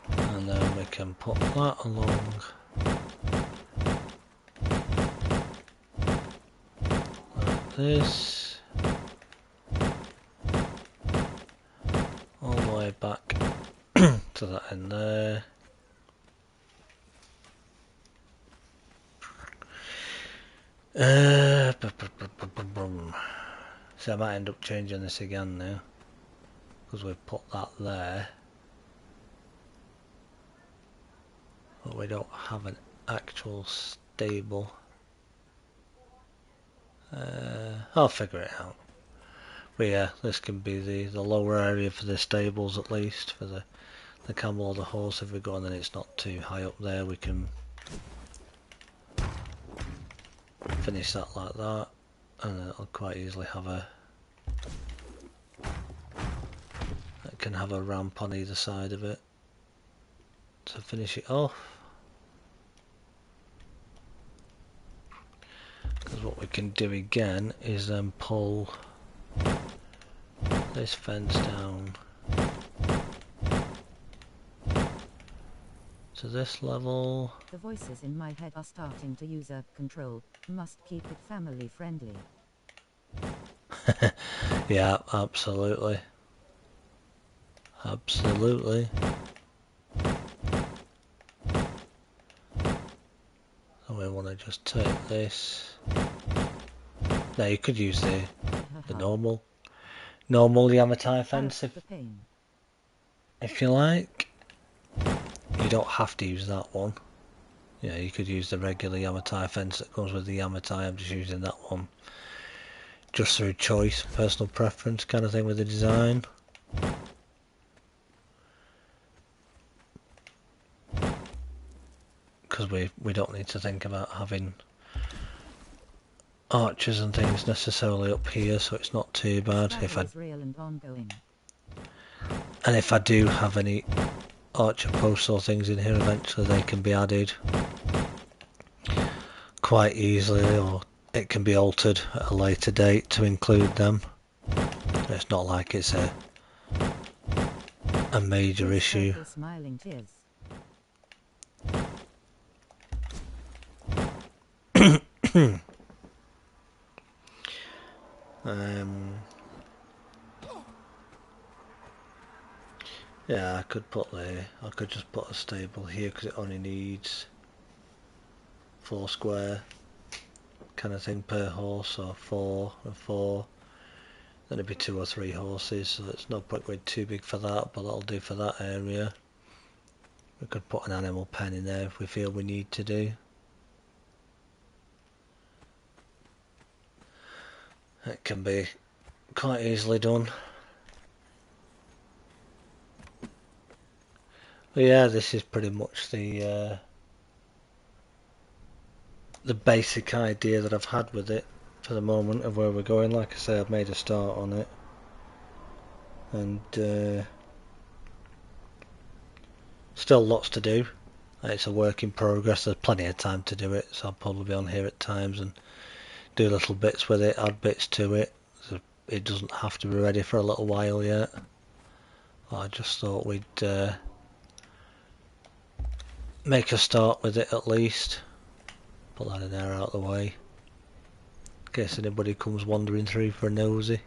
And then we can put that along like this, all the way back to that in there. So I might end up changing this again now because we've put that there, but we don't have an actual stable. I'll figure it out. But yeah, this can be the lower area for the stables, at least for the camel or the horse. If we go on, then it's not too high up there, we can finish that like that, and then it'll quite easily have can have a ramp on either side of it to finish it off. Because what we can do again is then pull this fence down to this level. The voices in my head are starting to user control. Must keep it family friendly. Yeah, absolutely. Absolutely. So we want to just take this. Now you could use the normal Yamatai fence if you like. You don't have to use that one. Yeah, you could use the regular Yamatai fence that comes with the Yamatai. I'm just using that one just through choice, personal preference kind of thing with the design. Because we don't need to think about having archers and things necessarily up here, so it's not too bad. And if I do have any archer posts or things in here, eventually they can be added quite easily, or it can be altered at a later date to include them. It's not like it's a major issue. Yeah, I could just put a stable here because it only needs 4 square kind of thing per horse, or 4 and 4. Then it'd be 2 or 3 horses, so it's no point going too big for that, but that'll do for that area. We could put an animal pen in there if we feel we need to do. It can be quite easily done. But yeah, this is pretty much the basic idea that I've had with it for the moment of where we're going. Like I say, I've made a start on it, and still lots to do. It's a work in progress. There's plenty of time to do it, so I'll probably be on here at times and do little bits with it, add bits to it. So it doesn't have to be ready for a little while yet. I just thought we'd make a start with it at least. Put that in there out of the way, in case anybody comes wandering through for a nosy.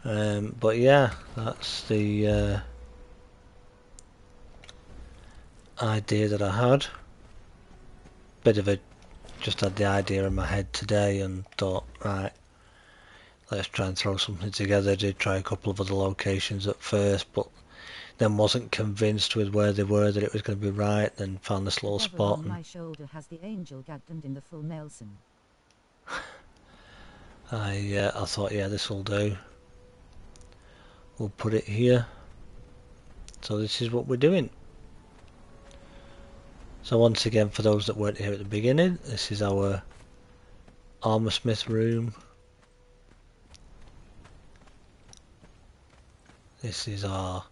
But yeah, that's the idea that I had. Just had the idea in my head today and thought, right, let's try and throw something together. Did try a couple of other locations at first, but then wasn't convinced with where they were that it was going to be right. Then found this little spot. My shoulder has the angel gathered in the full Nelson. I thought, yeah, this will do. We'll put it here. So this is what we're doing. So once again, for those that weren't here at the beginning, this is our armor smith room. This is our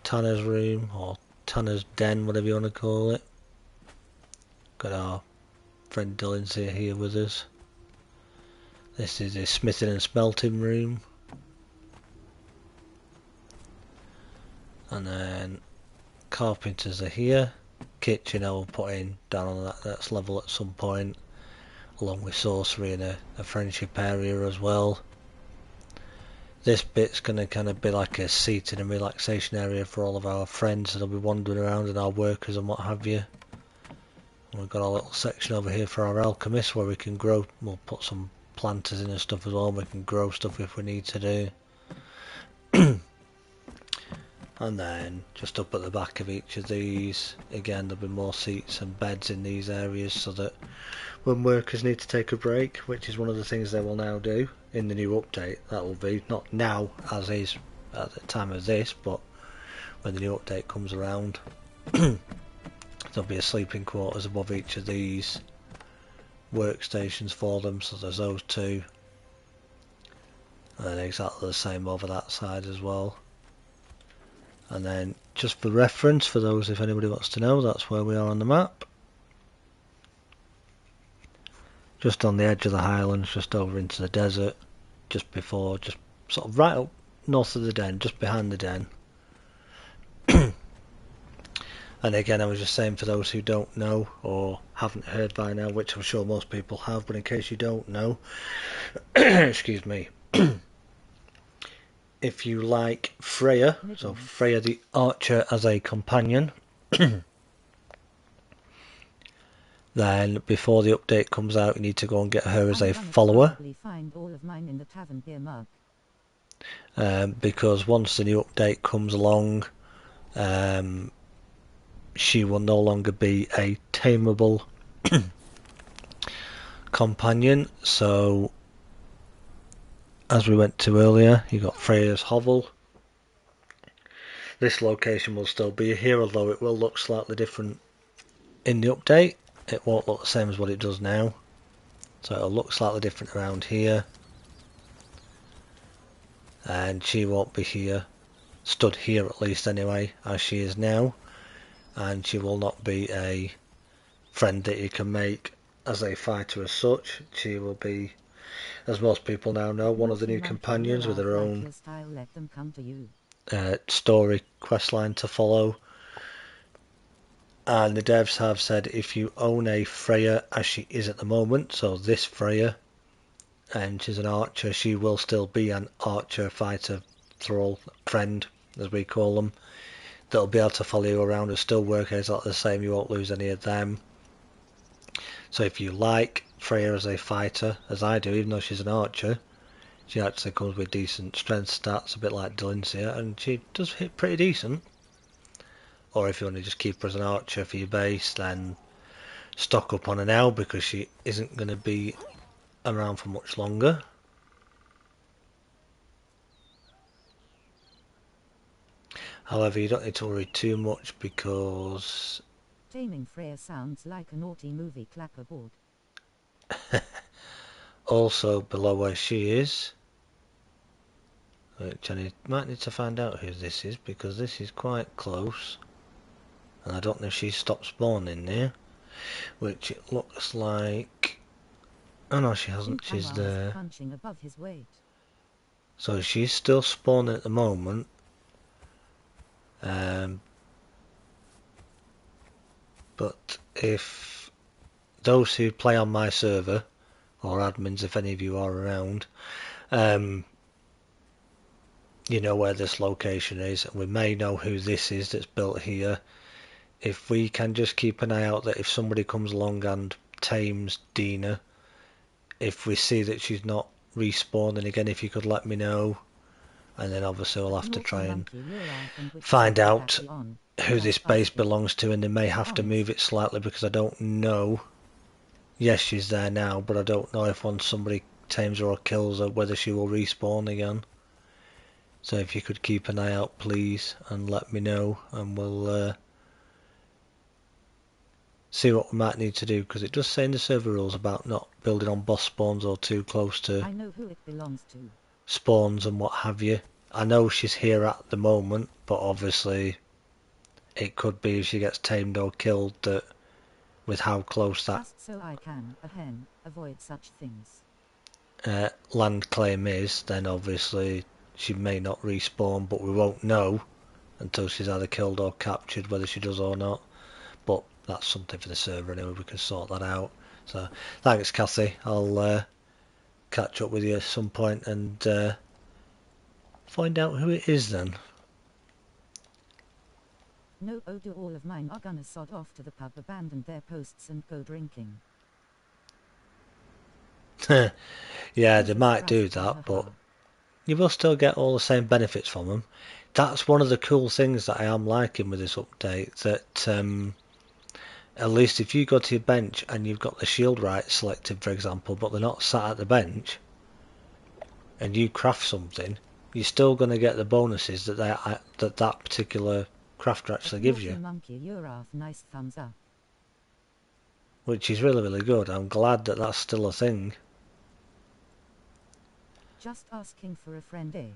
tanner's room, or tanner's den, whatever you want to call it. Got our friend Dylan's here with us. This is a smithing and smelting room. And then carpenters are here. Kitchen I will put in down on that next level at some point, along with sorcery and a friendship area as well. This bit's going to kind of be like a seating and relaxation area for all of our friends that'll be wandering around, and our workers and what have you. And we've got a little section over here for our alchemists where we can grow. We'll put some planters in and stuff as well. We can grow stuff if we need to do. And then just up at the back of each of these, again, there'll be more seats and beds in these areas, so that when workers need to take a break, which is one of the things they will now do in the new update, that will be not now as is at the time of this, but when the new update comes around, there'll be a sleeping quarters above each of these workstations for them. So there's those two, and then exactly the same over that side as well. And then just for reference, for those if anybody wants to know, that's where we are on the map. Just on the edge of the highlands, just over into the desert, just before, just sort of right up north of the den, just behind the den. And again, I was just saying, for those who don't know or haven't heard by now, which I'm sure most people have, but in case you don't know, excuse me, if you like Freya, so Freya the Archer as a companion, then before the update comes out, you need to go and get her as a follower. Find all of mine in the tavern beer mug. Because once the new update comes along, she will no longer be a tameable companion. So, as we went to earlier, you got Freya's Hovel. This location will still be here, although it will look slightly different in the update. It won't look the same as what it does now. So it'll look slightly different around here. And she won't be here, stood here at least anyway, as she is now. And she will not be a friend that you can make as a fighter as such. She will be, as most people now know, one of the new companions with her own story questline to follow. And the devs have said if you own a Freya as she is at the moment, so this Freya, and she's an archer, she will still be an archer, fighter, thrall, friend, as we call them, that'll be able to follow you around and still work exactly the same. You won't lose any of them. So if you like Freya as a fighter, as I do, even though she's an archer, she actually comes with decent strength stats, a bit like Delincia, and she does hit pretty decent. Or if you want to just keep her as an archer for your base, then stock up on her now, because she isn't going to be around for much longer. However, you don't need to worry too much, because taming Freya sounds like a naughty movie clapperboard. Also below where she is, which I might need to find out who this is, because this is quite close. And I don't know if she's stopped spawning there, which it looks like. Oh no, she hasn't. She's there. Punching above his weight. So she's still spawning at the moment. But if those who play on my server, or admins, if any of you are around, you know where this location is, and we may know who this is that's built here. If we can just keep an eye out that if somebody comes along and tames Dina, if we see that she's not respawning again, if you could let me know. And then obviously we'll have to try and find out who this base belongs to, and they may have to move it slightly, because I don't know. Yes, she's there now, but I don't know if once somebody tames her or kills her, whether she will respawn again. So if you could keep an eye out, please, and let me know, and we'll see what we might need to do, because it does say in the server rules about not building on boss spawns or too close to I know who it belongs to. Spawns and what have you. I know she's here at the moment, but obviously it could be if she gets tamed or killed, that with how close that just so I can, a hen, avoid such things. Land claim is, then obviously she may not respawn, but we won't know until she's either killed or captured whether she does or not. But that's something for the server anyway, we can sort that out. So thanks, Cassie. I'll catch up with you at some point and find out who it is then. No, oh, do all of mine are gonna sod off to the pub, abandon their posts and go drinking. Yeah, they might do that, but you will still get all the same benefits from them. That's one of the cool things that I am liking with this update, that at least if you go to your bench and you've got the shield right selected, for example, but they're not sat at the bench, and you craft something, you're still going to get the bonuses that that particular crafter actually gives you. Monkey, you're off. Nice thumbs up. Which is really, really good. I'm glad that that's still a thing. Just asking for a friend, eh?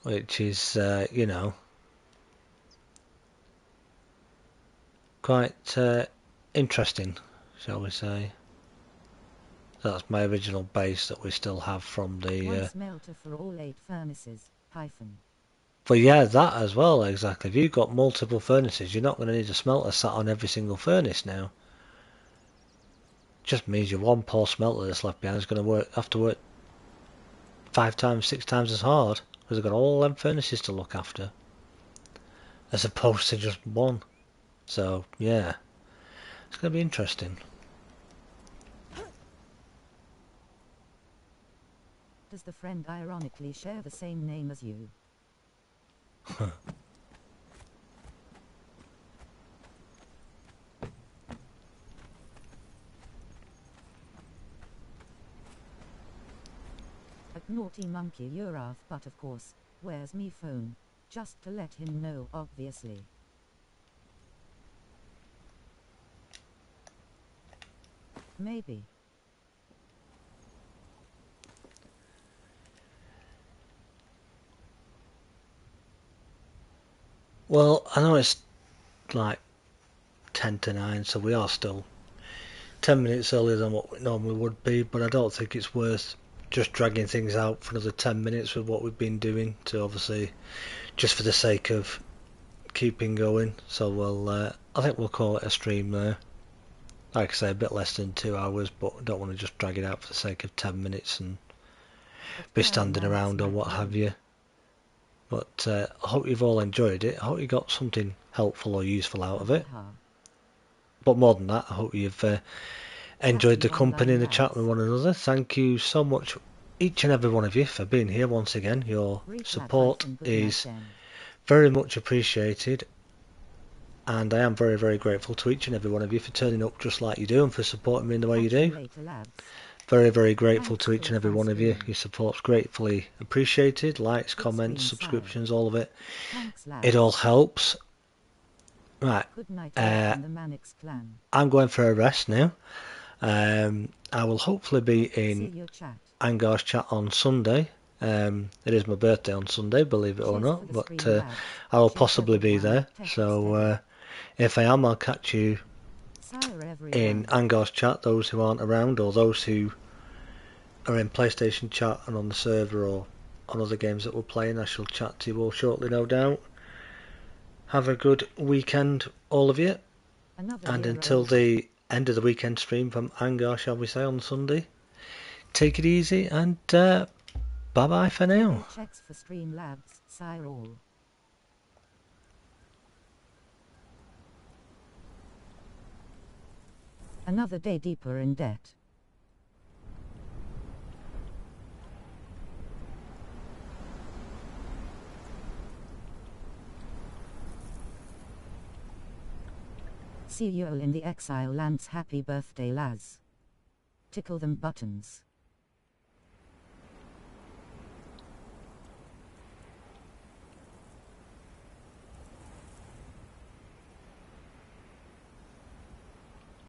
which is, you know, quite interesting, shall we say. That's my original base that we still have from the... One smelter for all 8 furnaces, hyphen. But yeah, that as well, exactly. If you've got multiple furnaces, you're not going to need a smelter sat on every single furnace now. Just means your one poor smelter that's left behind is going to have to work 5 times, 6 times as hard, because they've got all them furnaces to look after, as opposed to just one. So, yeah, it's going to be interesting. Does the friend ironically share the same name as you? A naughty monkey Urath, but of course, where's me phone? Just to let him know, obviously. Maybe. Well, I know it's like 10 to 9, so we are still 10 minutes earlier than what we normally would be, but I don't think it's worth just dragging things out for another 10 minutes with what we've been doing, to obviously, just for the sake of keeping going. So I think we'll call it a stream there. Like I say, a bit less than 2 hours, but I don't want to just drag it out for the sake of 10 minutes and be standing around or what have you. But I hope you've all enjoyed it. I hope you got something helpful or useful out of it. But more than that, I hope you've enjoyed the company and the chat with one another. Thank you so much, each and every one of you, for being here once again. Your support is very much appreciated, and I am very, very grateful to each and every one of you for turning up just like you do and for supporting me in the way you do. Very, very grateful to each and every one of you. Your support's gratefully appreciated. Likes, comments, subscriptions, all of it. It all helps. Right, I'm going for a rest now. I will hopefully be in Angar's chat on Sunday. It is my birthday on Sunday, believe it or not, but I will possibly be there. So if I am, I'll catch you in Angar's chat, those who aren't around, or those who are in PlayStation chat and on the server or on other games that we're playing. I shall chat to you all shortly, no doubt. Have a good weekend, all of you. And until the end of the weekend stream from Angar, shall we say, on Sunday, take it easy and bye-bye for now. Checks for Streamlabs, Cyril. Another day deeper in debt. See you all in the exile lands. Happy birthday, Laz. Tickle them buttons.